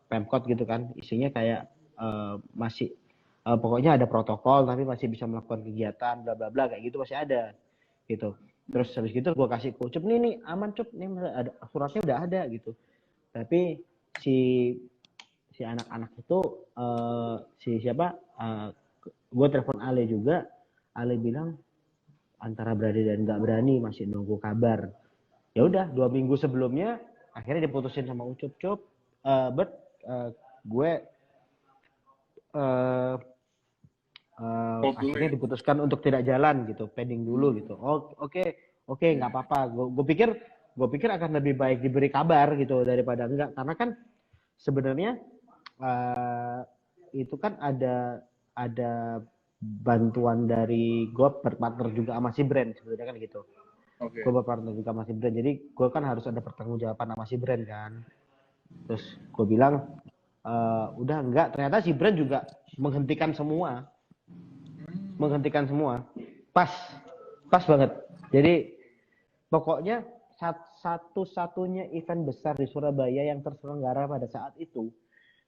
Pemkot gitu kan, isinya kayak masih pokoknya ada protokol tapi masih bisa melakukan kegiatan bla bla bla kayak gitu, masih ada gitu. Terus habis gitu gue kasih ke Ucup, nih aman Cup, nih ada suratnya udah ada gitu. Tapi si anak-anak itu si siapa gue telepon Ale juga, Ale bilang antara berani dan nggak berani, masih nunggu kabar. Ya udah 2 minggu sebelumnya akhirnya diputusin sama Ucup, Bert gue akhirnya diputuskan untuk tidak jalan gitu, pending dulu gitu. Oke nggak apa-apa. Gue pikir akan lebih baik diberi kabar gitu daripada enggak, karena kan sebenarnya itu kan ada bantuan dari gue berpartner juga sama si brand sebenarnya kan gitu. Okay. Gue berpartner juga sama si brand, jadi gue kan harus ada pertanggungjawaban sama si brand kan. Terus gue bilang udah enggak, ternyata si brand juga menghentikan semua. Pas banget. Jadi pokoknya satu-satunya event besar di Surabaya yang terselenggara pada saat itu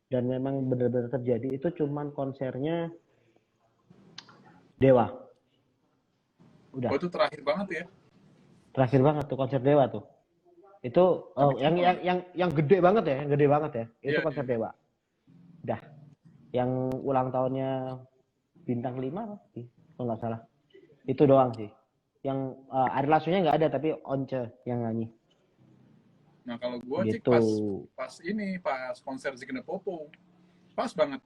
dan memang benar-benar terjadi itu cuman konsernya Dewa. Udah. Oh itu terakhir banget ya? Terakhir banget tuh konser Dewa tuh. Itu yang gede banget ya, Itu konser Dewa. Udah. Yang ulang tahunnya Bintang 5 kalau nggak salah. Itu doang sih. Yang Ari Lasunya nggak ada, tapi Once yang nyanyi. Nah kalau gue gitu. Cik pas konser Ziggy Popo, pas banget.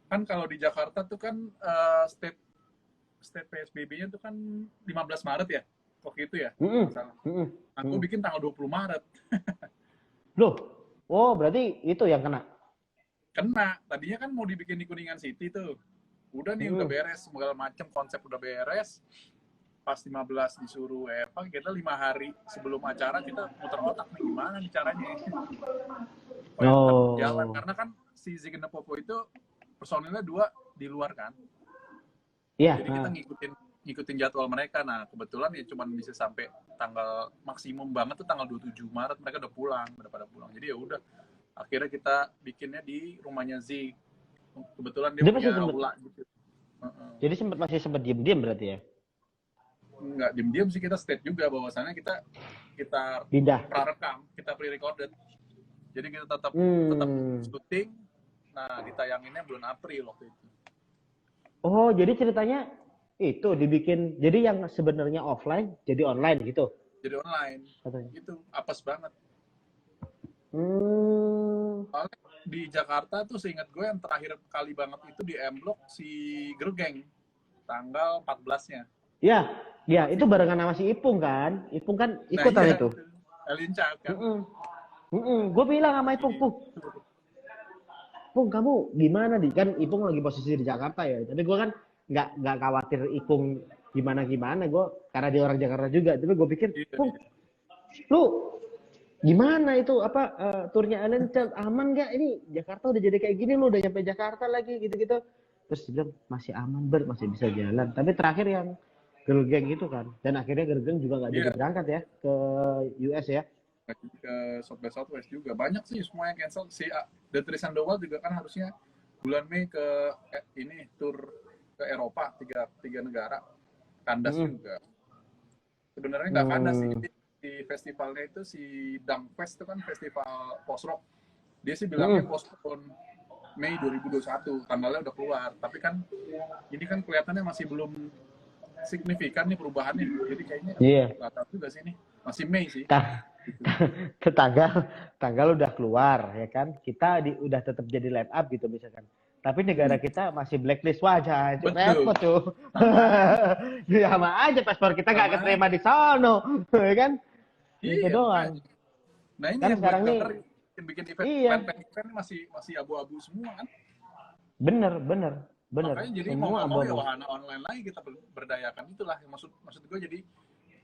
Kan kalau di Jakarta tuh kan state PSBB-nya tuh kan 15 Maret ya, waktu itu ya. Aku bikin tanggal 20 Maret. Loh, oh berarti itu yang kena? Kena, tadinya kan mau dibikin di Kuningan City tuh. Udah nih, udah beres, segala macem konsep udah beres. Pas 15 disuruh kita 5 hari sebelum acara kita muter-muter nih gimana nih caranya. Jalan, karena kan si Ziggy Popo itu personilnya 2 di luar kan. Iya. Jadi kita ngikutin jadwal mereka. Nah, kebetulan ya cuma bisa sampai tanggal maksimum banget tuh tanggal 27 Maret mereka udah pada pulang. Jadi ya udah akhirnya kita bikinnya di rumahnya Z. Kebetulan dia punya aula gitu. Jadi masih sempat diam-diam berarti ya? Enggak diam-diam sih, kita state juga bahwasannya kita pindah prarekam, kita pre-recorded. Jadi kita tetap syuting. Nah, ditayanginnya bulan April waktu itu. Oh, jadi ceritanya itu dibikin, jadi yang sebenarnya offline jadi online gitu? Jadi online. Katanya. Gitu, apes banget. Di Jakarta tuh seingat gue yang terakhir kali banget itu di M-Block si Gergeng, tanggal 14-nya. Iya, itu barengan sama si Ipung kan? Ipung kan ikutan itu. Lincah kan. Gue bilang sama Ipung, Pung, kamu gimana nih? Kan Ipung lagi posisi di Jakarta ya. Tapi gue kan nggak khawatir Ipung gimana. Gue karena dia orang Jakarta juga. Tapi gue pikir, Pung, lu gimana itu turnya Ellen Child aman nggak? Ini Jakarta udah jadi kayak gini, lu udah nyampe Jakarta lagi gitu-gitu. Terus dia bilang masih aman masih bisa jalan. Tapi terakhir yang Girl Gang gitu kan. Dan akhirnya Girl Gang juga nggak jadi berangkat ya ke US ya. Ke South by Southwest juga banyak sih semua yang cancel. Si The Three Sandoval juga kan harusnya bulan Mei ke ini tur ke Eropa tiga negara, kandas juga. Sebenarnya nggak ada sih. Jadi di festivalnya itu si Dangfest itu kan festival post rock. Dia sih bilangnya postpone Mei 2021, tanggalnya udah keluar. Tapi kan ini kan kelihatannya masih belum signifikan nih perubahannya. Jadi kayaknya nggak tahu juga sih ini. Masih Mei sih. Tanggal udah keluar ya kan, kita udah tetap jadi line up gitu misalkan, tapi negara kita masih blacklist wajah, repot tuh. Sama aja paspor kita nggak keterima di sono ya kan, itu doang. Nah ini kan yang sekarang nih bikin event masih abu-abu semua kan. Bener makanya jadi mau ya wahana online lagi kita berdayakan, itulah maksud gue. Jadi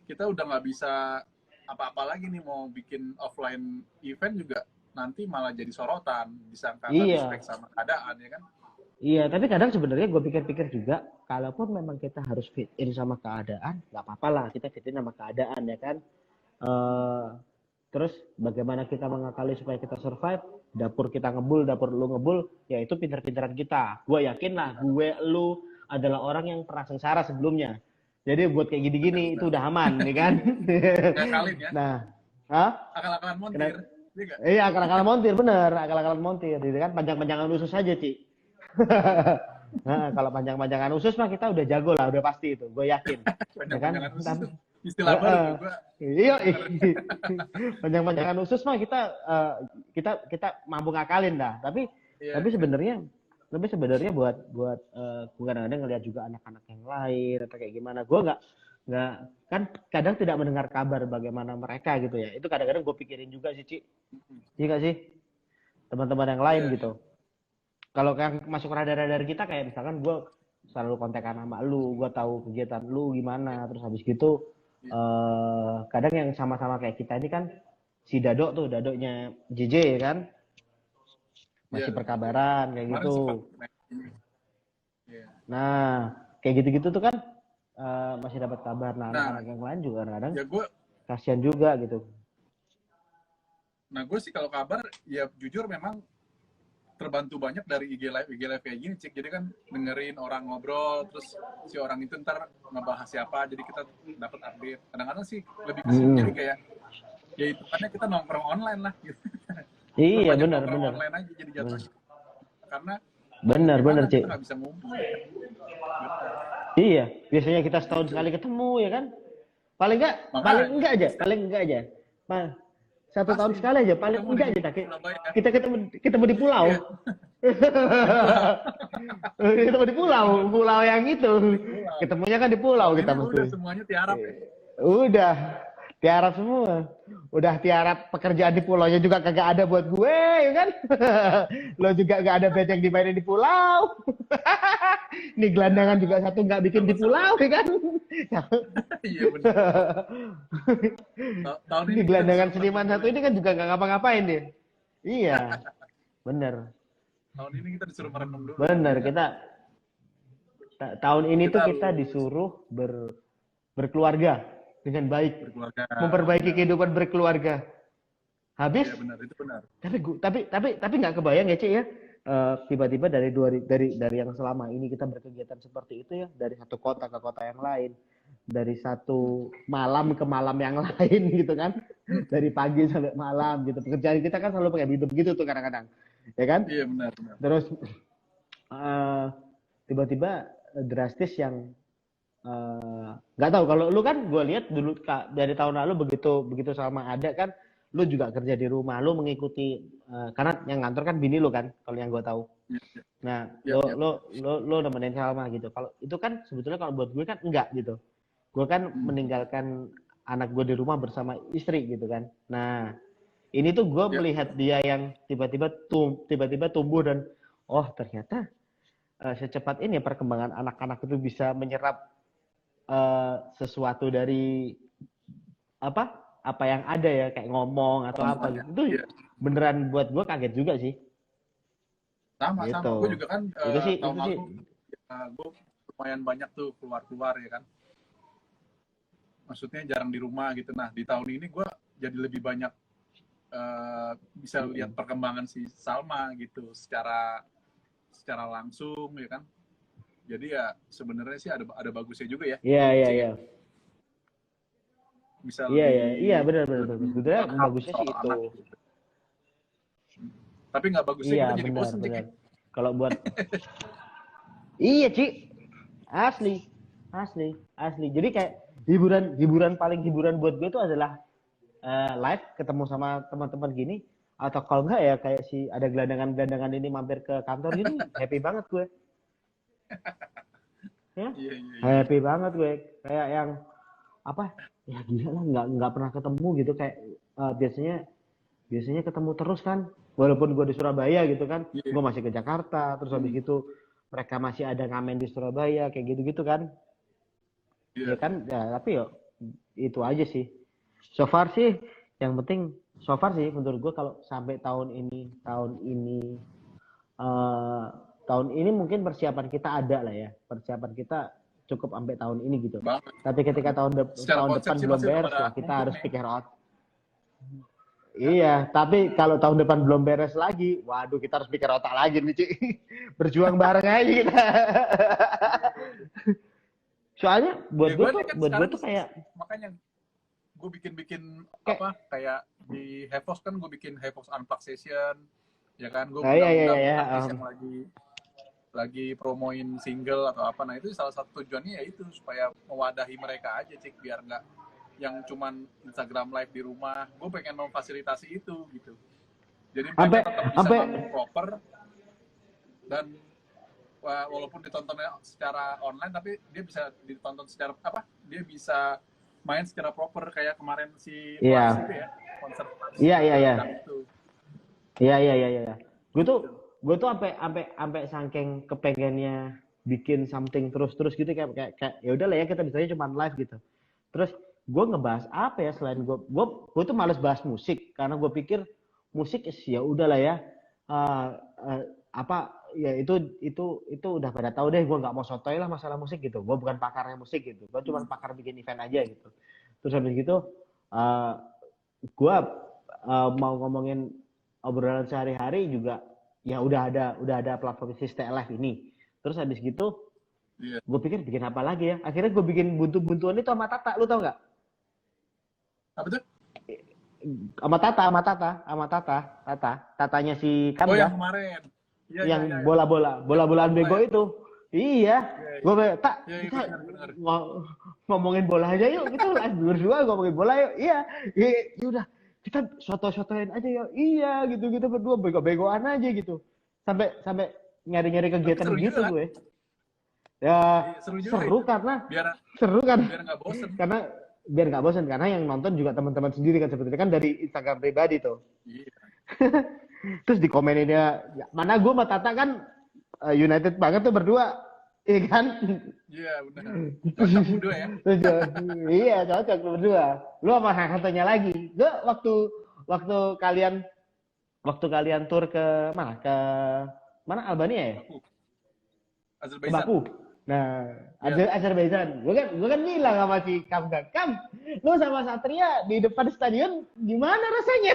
kita udah nggak bisa apa-apa lagi nih, mau bikin offline event juga nanti malah jadi sorotan, disangka respect sama keadaan ya kan. Iya, tapi kadang sebenarnya gue pikir-pikir juga, kalaupun memang kita harus fit in sama keadaan, nggak apa-apa lah kita fit in sama keadaan ya kan. Terus bagaimana kita mengakali supaya kita survive, dapur kita ngebul, dapur lu ngebul, ya itu pinter-pinteran kita. Gue yakin lah, lu adalah orang yang pernah sengsara sebelumnya. Jadi buat kayak gini-gini itu udah aman, nih kan? Ngakalin ya. Nah, akal-akalan montir. Iya, akal-akalan montir, bener. Akal-akalan montir, gitu kan? Panjang-panjangan usus aja, Ci. Nah, kalau panjang-panjangan usus mah kita udah jago lah, udah pasti itu. Gue yakin. Panjang-panjangan usus tuh istilah baru juga. Iya. Panjang-panjangan usus mah kita mampu ngakalin dah. Tapi sebenarnya buat gue kadang-kadang ngelihat juga anak-anak yang lain atau kayak gimana, gue nggak kan kadang tidak mendengar kabar bagaimana mereka gitu ya, itu kadang-kadang gue pikirin juga sih, Ci. Iya nggak sih, teman-teman yang lain gitu. Kalau yang masuk radar kita kayak misalkan gue selalu kontekan sama lu, gue tahu kegiatan lu gimana, terus habis gitu kadang yang sama-sama kayak kita ini kan si Dadonya JJ kan masih perkabaran kayak gitu. Nah, kayak gitu-gitu tuh kan masih dapat kabar. Nah, anak-anak yang lain juga kadang kasihan juga gitu. Nah, gue sih kalau kabar ya jujur memang terbantu banyak dari IG live kayak gini, Cik. Jadi kan dengerin orang ngobrol, terus si orang itu ntar ngebahas siapa, jadi kita dapat update. Kadang-kadang sih lebih kesini jadi kayak ya itu karena kita nongkrong online lah gitu. Iya, benar. Online aja jadi jatuhnya. Karena benar, Cik. Kita nggak bisa ngumpul. Iya, biasanya kita setahun sekali ketemu ya kan. Paling enggak aja. Satu tahun sekali aja, paling enggak aja kita ketemu di pulau. Ketemu di pulau yang itu. Ketemunya kan di pulau kita mesti. Udah semuanya tiarap ya. Udah tiarap semua. Udah tiarap pekerjaan di pulaunya juga kagak ada buat gue, ya kan? Lo juga gak ada band yang dimainin di pulau. Ini gelandangan juga satu nggak bikin di pulau, ya kan? Iya benar. Tahun ini gelandangan seniman satu ini kan juga nggak ngapa-ngapain deh. Iya, bener. Tahun ini kita disuruh merenung dulu. Bener, kita tahun ini tuh kita disuruh berkeluarga dengan baik, memperbaiki kehidupan berkeluarga. Habis? Ya, benar, itu benar. Tapi nggak kebayang ya, Cik ya. Tiba-tiba dari yang selama ini kita berkegiatan seperti itu ya, dari satu kota ke kota yang lain, dari satu malam ke malam yang lain gitu kan, dari pagi sampai malam gitu. Pekerjaan kita kan selalu pakai hidup gitu tuh kadang-kadang, ya kan? Iya benar. Terus tiba-tiba drastis yang nggak tahu, kalau lu kan gue lihat dulu dari tahun lalu begitu sama ada kan, lu juga kerja di rumah, lu mengikuti karena yang ngantor kan bini lu kan, kalau yang gue tahu. Nah, lo nemenin Salma gitu. Kalau itu kan sebetulnya kalau buat gue kan enggak gitu. Gue kan meninggalkan anak gue di rumah bersama istri gitu kan. Nah, ini tuh gue melihat dia yang tiba-tiba tumbuh dan oh ternyata secepat ini perkembangan anak-anak itu bisa menyerap sesuatu dari apa yang ada ya, kayak ngomong atau apa gitu. Itu beneran buat gue kaget juga sih. Sama gitu. Gue juga kan tahun lalu gue lumayan banyak tuh keluar ya kan. Maksudnya jarang di rumah gitu. Nah di tahun ini gue jadi lebih banyak bisa lihat perkembangan si Salma gitu secara langsung ya kan. Jadi ya sebenarnya sih ada bagusnya juga ya. Iya. bisa Iya lebih ya, iya benar benar benar. lebih Sebetulnya lengkap bagusnya sih soal itu. anak gitu. Tapi nggak bagusnya Iya kita jadi benar bosen Cik. benar. Kalau buat iya Ci, asli asli asli. Jadi kayak hiburan hiburan paling hiburan buat gue itu adalah live ketemu sama teman-teman gini, atau kalau enggak ya kayak si ada gelandangan-gelandangan ini mampir ke kantor gini, happy banget gue. Ya, Iya iya iya. happy banget gue. Kayak yang apa? Ya gila lah, nggak pernah ketemu gitu kayak biasanya biasanya ketemu terus kan, walaupun gue di Surabaya gitu kan, Iya gue masih ke Jakarta, terus habis hmm, gitu mereka masih ada ngamen di Surabaya kayak gitu-gitu kan, iya ya kan, ya tapi yo itu aja sih. So far sih, yang penting so far sih menurut gue kalau sampai eh, tahun ini mungkin persiapan kita ada lah ya, persiapan kita cukup sampai tahun ini gitu. banget. Tapi ketika Secara tahun konsep depan sih belum pasti udah beres, pada wah kita mumpuk harus nih. figure out. Iya, tapi kalau tahun depan belum beres lagi, waduh kita harus pikir otak lagi nih, Ci. Berjuang bareng aja kita. Soalnya Ya gue nih kan buat gue sekarang tuh kayak makanya gue bikin kayak apa kayak di Hevos kan gue bikin Hevos Unplugged Session, ya kan gue iya iya iya undang-undang iya, artis yang lagi promoin single atau apa. Nah itu salah satu tujuannya ya itu supaya mewadahi mereka aja Cik, biar nggak yang cuman Instagram live di rumah. Gue pengen memfasilitasi itu gitu, jadi sampai mereka tetap bisa sampai nonton proper dan walaupun ditontonnya secara online tapi dia bisa ditonton secara apa, dia bisa main secara proper kayak kemarin si Oasis iya itu ya, konser iya iya iya itu. iya iya iya iya. Gue tuh sampai saking kepengennya bikin something terus gitu kayak ya udah lah ya kita bisanya cuma live gitu. Terus gue ngebahas apa ya selain gue tuh males bahas musik karena gue pikir musik ya udah lah ya, eh, eh, apa ya itu udah pada tahu deh, gue nggak mau sotoy lah masalah musik gitu, gue bukan pakarnya musik gitu, gue cuma pakar bikin event aja gitu. Terus habis gitu uh, gue mau ngomongin obrolan sehari-hari juga, ya udah ada platform Sistem Live ini. Terus habis gitu Iya. gue pikir bikin apa lagi ya, akhirnya gue bikin buntu-buntuan itu sama Tata, lu tau nggak? Apa tuh? Tatanya si Oh yang Kamda, kemarin. Iya iya yang iya. bola-bolaan bego Ya. itu. Iya, Iya gue iya. bilang, tak Iya iya kita benar. ngomongin bola aja yuk, kita live berdua ngomongin bola yuk. Iya, iya udah kita soto-sotoin aja yuk. Iya gitu-gitu berdua bego-begoan aja gitu. Sampai sampai nyari-nyari Tapi kegiatan seru gitu juga kan? gue. Ya Iya, seru juga seru itu. karena Biar seru kan biar nggak bosen. karena biar nggak bosan, karena yang nonton juga teman-teman sendiri kan, sebetulnya kan dari Instagram pribadi tuh. Iya. Terus di komeninnya, ya, mana gue sama Tata kan United banget tuh berdua, iya kan? Iya benar. Cocok berdua ya. Terus, iya cocok tuh berdua. Lu sama satunya lagi, gue waktu kalian tur ke mana, Albania ya, Baku. ke Azerbaijan. Baku. Nah, Iya. Azerbaijan. Gue kan bilang sama si Kam, lu sama Satria di depan stadion gimana rasanya?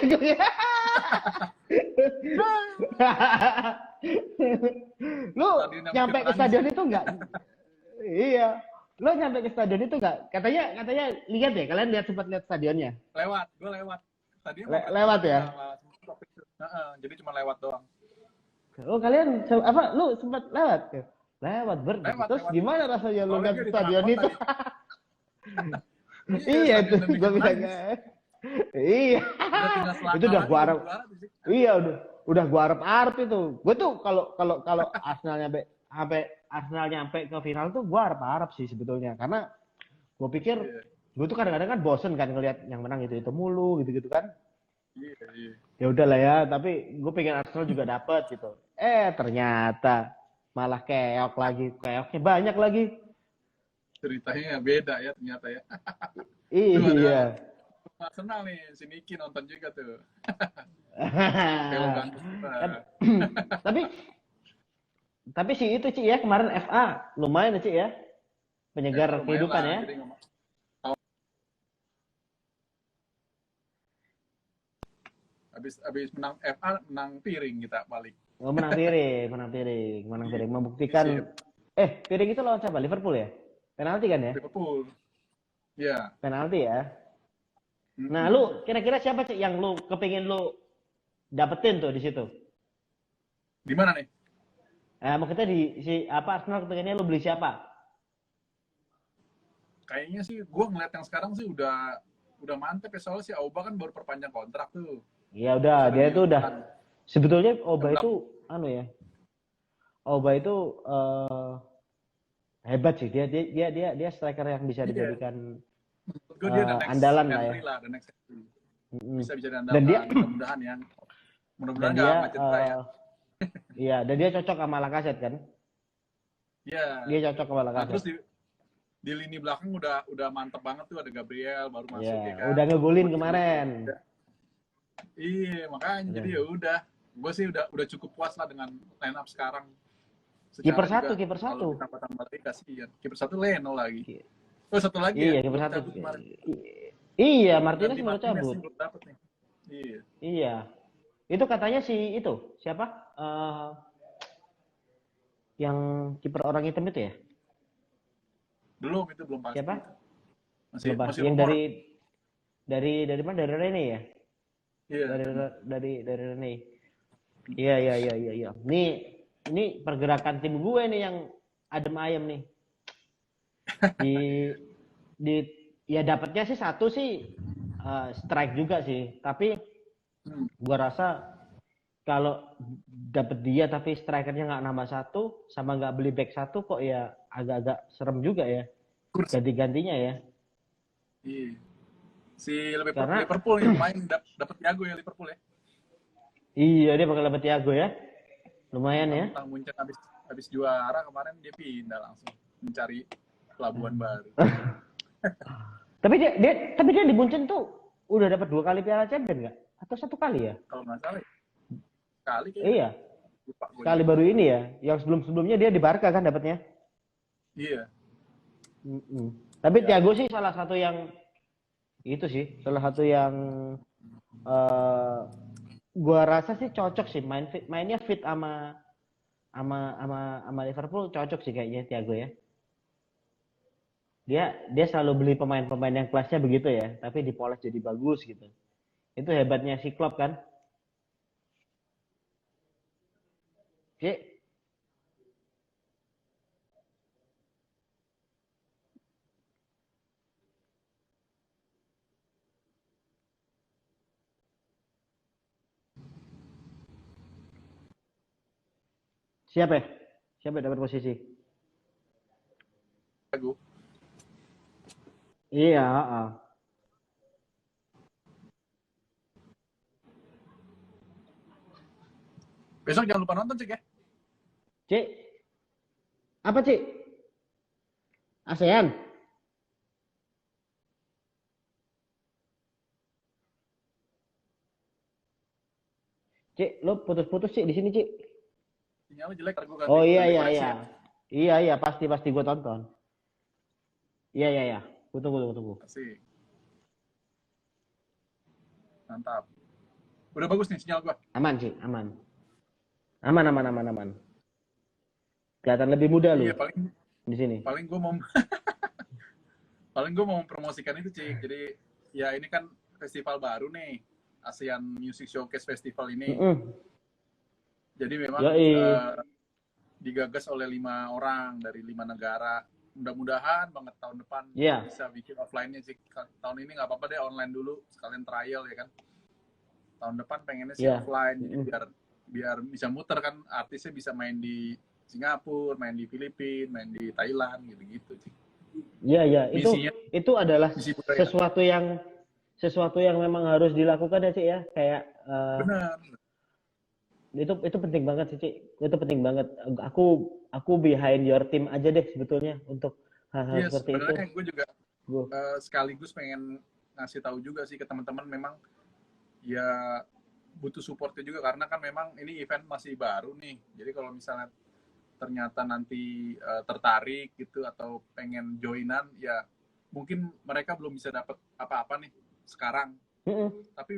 Lu Stadion yang nyampe bikin ke nangis. stadion itu enggak? Iya. Lu nyampe ke stadion itu enggak? Katanya lihat ya, kalian sempat lihat stadionnya? Lewat, gue lewat. Tadi Lewat ya? Jadi cuma lewat doang. Oh, kalian apa? Lu sempat lewat ya? Lewat Lewat, Terus lewat. gimana rasanya lu Soalnya lihat dia di stadion tengah itu? kota Iya, itu stadion yang gue bikin bilang. nangis. Iya. Udah tinggal Itu udah gua harap. juara tuh sih. Iya, udah gua harap itu. Gue tuh kalau Arsenal nyampe ke final tuh gua harap sih sebetulnya, karena gue pikir Iya, gue tuh kadang-kadang kan bosen kan ngelihat yang menang itu mulu gitu kan. iya, iya. Ya udahlah ya, tapi gue pengen Arsenal juga dapat gitu. Ternyata malah keoknya banyak lagi. Ceritanya beda ya ternyata ya. Iya. Arsenal nih, si Niki nonton juga tuh. Kan, tapi sih itu Ci ya, kemarin FA lumayan Ci ya, penyegar kehidupan ya. Habis menang FA, menang piring kita balik. Oh, menang piring. Membuktikan. Piring itu lawan siapa? Liverpool ya? Penalti kan ya? Liverpool. Iya. Penalti ya. Nah, lu kira-kira siapa sih yang lu kepingin lu dapetin tuh di situ? Di mana nih? Maksudnya di si apa Arsenal kepinginnya lu beli siapa? Kayaknya sih gue ngeliat yang sekarang sih udah mantep ya, soalnya si Auba kan baru perpanjang kontrak tuh. Ya udah, dia itu udah sebetulnya Oba Udah itu anu ya. Oba itu hebat sih. Dia striker yang bisa Iya. dijadikan Menurut gue dia the next andalan lah ya. Henry lah, the next Henry. Bisa Dan diandalkan, dia mudah-mudahan ya. dan Mudah-mudahan dia nggak macet ya. iya, dan dia cocok sama Lacazette kan? Iya. Dia cocok sama Nah, terus Lacazette. di lini belakang udah mantep banget tuh, ada Gabriel baru masuk Iya, ya kan. udah ngegolin kemarin. Iya, makanya jadi ya udah. Gue sih udah cukup puas lah dengan line up sekarang. Kiper Secara satu, juga kiper satu. kalau tambah lagi kasihan. Kiper satu Leno lagi. Iya. Oh, satu lagi Iya, ya. kiper Belum satu. cabut kemarin. Iya, Martinez Ganti baru Martinez cabut. yang belum dapet nih. Iya. Iya. Itu katanya si itu, siapa? Yang kiper orang hitam itu ya? Belum, itu belum pasti. Siapa? Masih Lupa. masih Yang rumor. dari mana? Dari Rene ya? Iya. Dari Rene. Iya. Ini pergerakan tim gue nih yang adem ayem nih. Di ya dapatnya sih satu sih strike juga sih, tapi gua rasa kalau dapet dia tapi strikernya nggak nambah satu sama nggak beli back satu kok ya agak-agak serem juga ya ganti-gantinya ya. Iya. Si Karena- Liverpool yang main dapat Thiago ya, Liverpool ya. Iya, dia bakal dapet Thiago ya, lumayan ya. Tentang Munchen habis juara kemarin dia pindah langsung mencari pelabuhan baru. Tapi dia di Munchen tuh udah dapat 2 kali Piala Champions nggak? Atau 1 kali ya? Kalau nggak salah, sekali kayaknya. Iya, Lupa gue. sekali baru ini ya. Yang sebelum-sebelumnya dia di Barca kan dapatnya. Iya. Tapi Thiago sih salah satu yang gua rasa sih cocok sih mainnya fit sama Liverpool, cocok sih kayaknya Thiago ya. Dia selalu beli pemain-pemain yang kelasnya begitu ya, tapi dipoles jadi bagus gitu. Itu hebatnya si Klopp kan. Oke. Siapa yang dapat posisi? Thiago. Iya, Besok jangan lupa nonton Cik ya. Cik. Apa, Cik? ASEAN. Cik, lo putus-putus Cik di sini, Cik. Sinyalnya jelek, ntar gue ganti. Oh ganti koneksi iya. ya. Iya, pasti gue tonton. Iya. Gue tunggu. Asik. Mantap. Udah bagus nih sinyal gua. Aman, Cik, aman. Aman. Kelihatan lebih muda lu Iya, paling di sini. paling gue mau mempromosikan itu Cik. Jadi ya ini kan festival baru nih, ASEAN Music Showcase Festival ini. Jadi memang digagas oleh 5 orang dari 5 negara. Mudah-mudahan banget tahun depan bisa bikin offline-nya Cik. Tahun ini nggak apa-apa deh, online dulu sekalian trial ya kan. Tahun depan pengennya sih offline, jadi biar bisa muter kan, artisnya bisa main di Singapura, main di Filipina, main di Thailand gitu-gitu Cik. Iya. Itu adalah sesuatu yang memang harus dilakukan ya Cik ya. Kayak benar. Itu penting banget sih Cik. Itu penting banget. Aku behind your team aja deh sebetulnya untuk hal-hal seperti itu. Sebenarnya gue juga sekaligus pengen ngasih tahu juga sih ke teman-teman, memang ya butuh supportnya juga karena kan memang ini event masih baru nih. Jadi kalau misalnya ternyata nanti tertarik gitu atau pengen joinan, ya mungkin mereka belum bisa dapat apa-apa nih sekarang. Tapi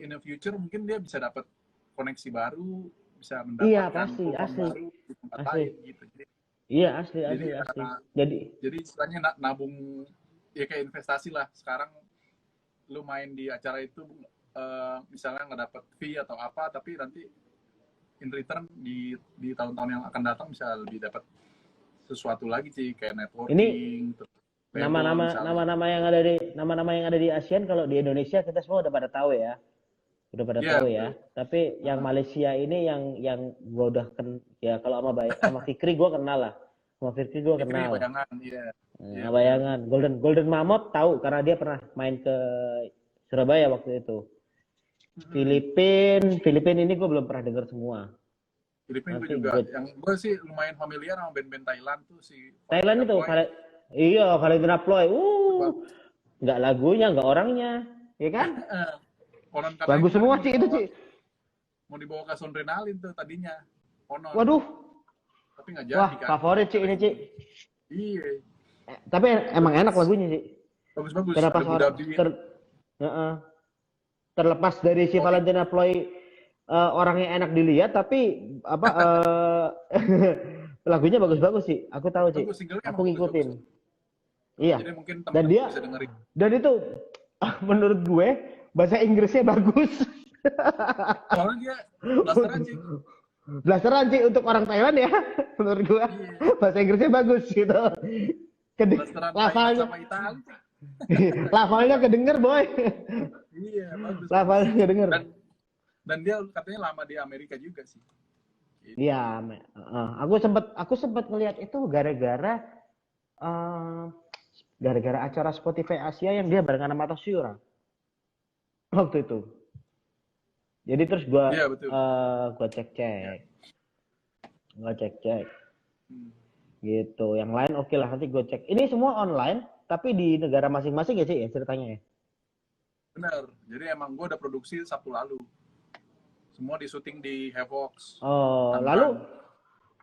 in the future mungkin dia bisa dapat koneksi baru, bisa mendapatkan baru di tempat lain gitu. Iya, asli. Jadi istilahnya nabung ya kayak investasi lah. Sekarang lu main di acara itu misalnya nggak dapet fee atau apa, tapi nanti in return di tahun-tahun yang akan datang bisa lebih dapat sesuatu lagi sih, kayak networking, nama-nama yang ada di ASEAN. Kalau di Indonesia kita semua udah pada tahu ya. Tahu ya. Tapi yang Malaysia ini yang gua udah ya kalau sama Fikri gua kenal lah. Sama Fikri gua kenal. Bayangan, iya. Bayangan. Golden Mammoth tahu karena dia pernah main ke Surabaya waktu itu. Filipin ini gue belum pernah dengar semua. Filipin gue juga. Yang gue sih lumayan familiar sama band-band Thailand tuh si. Thailand itu Valentina Ploy. Nggak lagunya, nggak orangnya, ya kan? Bagus semua sih itu sih. Mau dibawa ke Sondrenalin tuh tadinya. Waduh. Tapi nggak jadi. Wah, favorit sih ini sih. Iya. Tapi emang enak lagunya sih. Bagus-bagus. Kenapa terlepas dari si Valentina Ploy orangnya enak dilihat, tapi lagunya bagus-bagus sih. Aku tahu sih. Aku ngikutin. Iya. Jadi mungkin dan dia bisa dengerin. Dan itu menurut gue bahasa Inggrisnya bagus. Soalnya dia blasteran sih untuk orang Thailand ya. Menurut gue bahasa Inggrisnya bagus gitu. Lafalnya kedenger boy. Iya, bagus. Lafalnya kedenger. Dan dia katanya lama di Amerika juga sih. Iya, aku sempat ngelihat itu gara-gara acara Spotify Asia yang dia barengan sama Tosyura waktu itu. Jadi terus gua cek gitu. Yang lain oke lah, nanti gue cek. Ini semua online tapi di negara masing-masing ya sih ya ceritanya ya. Bener. Jadi emang gue udah produksi Sabtu lalu. Semua di syuting di Havox. Lalu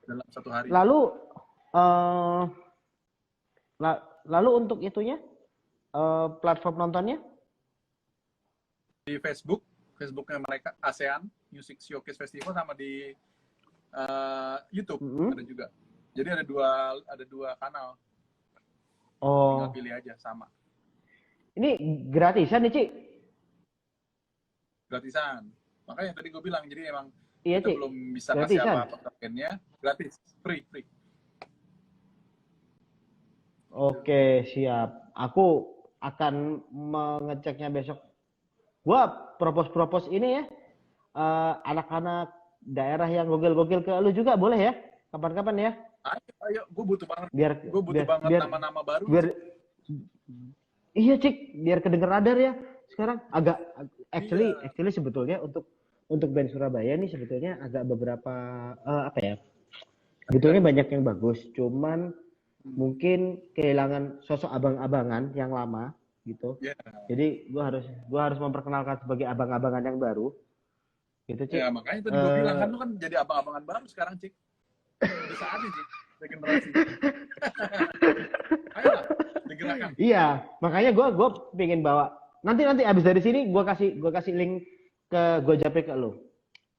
dalam 1 hari. Lalu untuk itunya platform nontonnya di Facebooknya mereka ASEAN Music Showcase Festival, sama di YouTube ada juga. Jadi ada dua kanal. Tinggal pilih aja sama. Ini gratisan nih, Ci? Gratisan. Makanya tadi gue bilang, jadi emang kita belum bisa kasih apa tokennya, gratis, free. Oke, siap. Aku akan mengeceknya besok. Gua propose ini ya, anak-anak daerah yang gokil-gokil ke lu juga boleh ya, kapan-kapan ya. Ayo, gue butuh banget. Gue butuh banget nama-nama baru. Iya Cik, biar kedenger radar ya. Sekarang agak actually sebetulnya untuk band Surabaya nih sebetulnya agak beberapa sebetulnya banyak yang bagus, cuman mungkin kehilangan sosok abang-abangan yang lama gitu. Jadi gua harus memperkenalkan sebagai abang-abangan yang baru. Gitu, Cik. Ya, makanya tadi gue bilang kan lu kan jadi abang-abangan baru sekarang, Cik. Bisa aja, Cik. Regenerasi. Ayolah, digerakkan. Iya, makanya gue pengen bawa. Nanti abis dari sini gue kasih link ke Gojapay ke lu.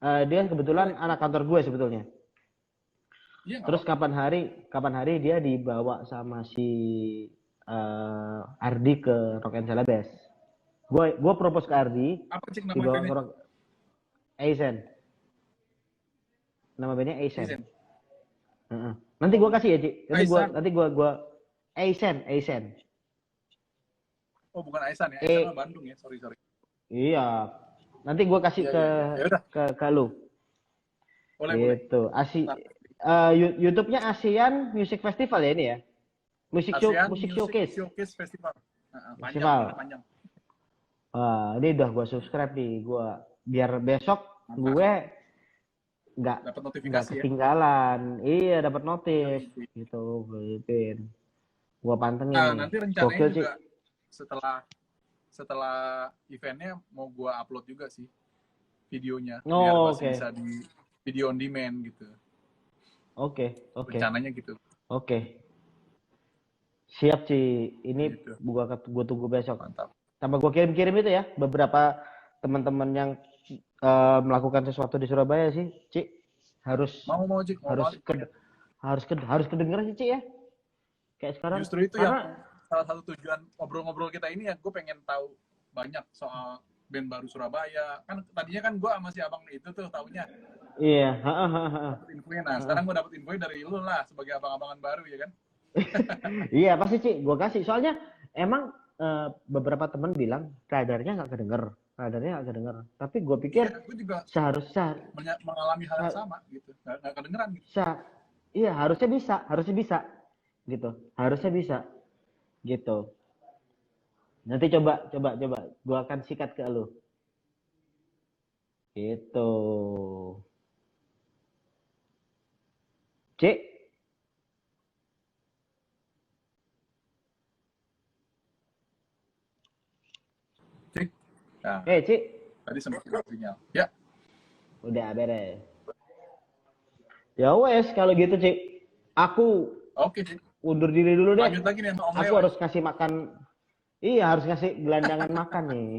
Dia kebetulan anak kantor gue sebetulnya. Iya, terus kapan hari dia dibawa sama si Ardi ke Rock and Celebes. Gue propose ke Ardi. Apa Cik namanya? Aizen. Nama bandnya Aizen. Nanti gue kasih ya, Cik. Nanti gue Aizen. Oh, bukan Aisan ya. Aisan Bandung ya. Sorry. Iya. Nanti gue kasih ke lu. Boleh. Gitu. YouTube-nya ASEAN Music Festival ya ini ya. Music Showcase Festival. Panjang. Ini udah gue subscribe nih. Biar besok gue nggak ketinggalan. Iya, dapat notif gitu. Gua pantengin. Nah, nanti rencananya juga setelah eventnya mau gua upload juga sih videonya, biar masih bisa di video on demand gitu. Oke. Rencananya gitu. Oke. Siap Ci. Ini gitu. Gua tunggu besok. Mantap. Sama gua kirim itu ya beberapa teman-teman yang melakukan sesuatu di Surabaya sih, Ci. Harus kedengeran sih, Ci ya. Kayak sekarang. Justru itu yang salah satu tujuan ngobrol-ngobrol kita ini ya, gue pengen tahu banyak soal band baru Surabaya. Kan tadinya kan gue sama si abang itu tuh taunya Iya. dapet infonya. Nah, sekarang gue dapet infonya dari lu lah sebagai abang-abangan baru ya kan. Iya pasti Ci, gue kasih. Soalnya emang beberapa temen bilang radarnya nggak kedenger. Tapi gue pikir Iya, gue juga seharusnya mengalami hal yang sama gitu. Nggak kedengeran gitu. iya harusnya bisa gitu. Harusnya bisa gitu. Nanti coba, gue akan sikat ke lu. Gitu. Cik, Cik. Nah, Cik, tadi sempat hilang sinyal. Ya, udah beres. Ya wes kalau gitu Cik, aku oke Cik. undur diri dulu deh. Lanjut lagi nih sama Om Aku Leo. harus kasih makan. Iya harus kasih gelandangan makan nih.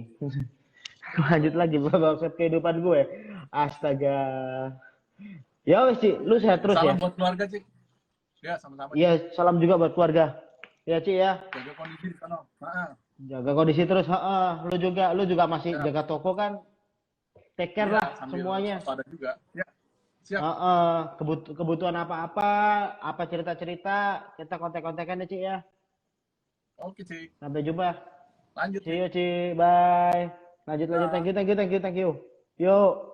Lanjut lagi bangsat kehidupan gue. Astaga. Ya wes Cik, lu sehat terus ya. Salam buat keluarga Cik. Ya, sama-sama. Iya, salam juga buat keluarga. Ya Cik ya. Jaga kondisi di sana. Nah, Jaga kondisi terus. Lu juga masih ya. jaga toko kan. Take care Ya, lah sambil semuanya. waspada juga. Ya, siap. Kebutuhan apa-apa, apa cerita-cerita, kita kontak-kontakan ya Cik ya. Oke Cik. Sampai jumpa. Lanjut See Cik. you Cik. Bye. Lanjut. Ya. Thank you. Yuk.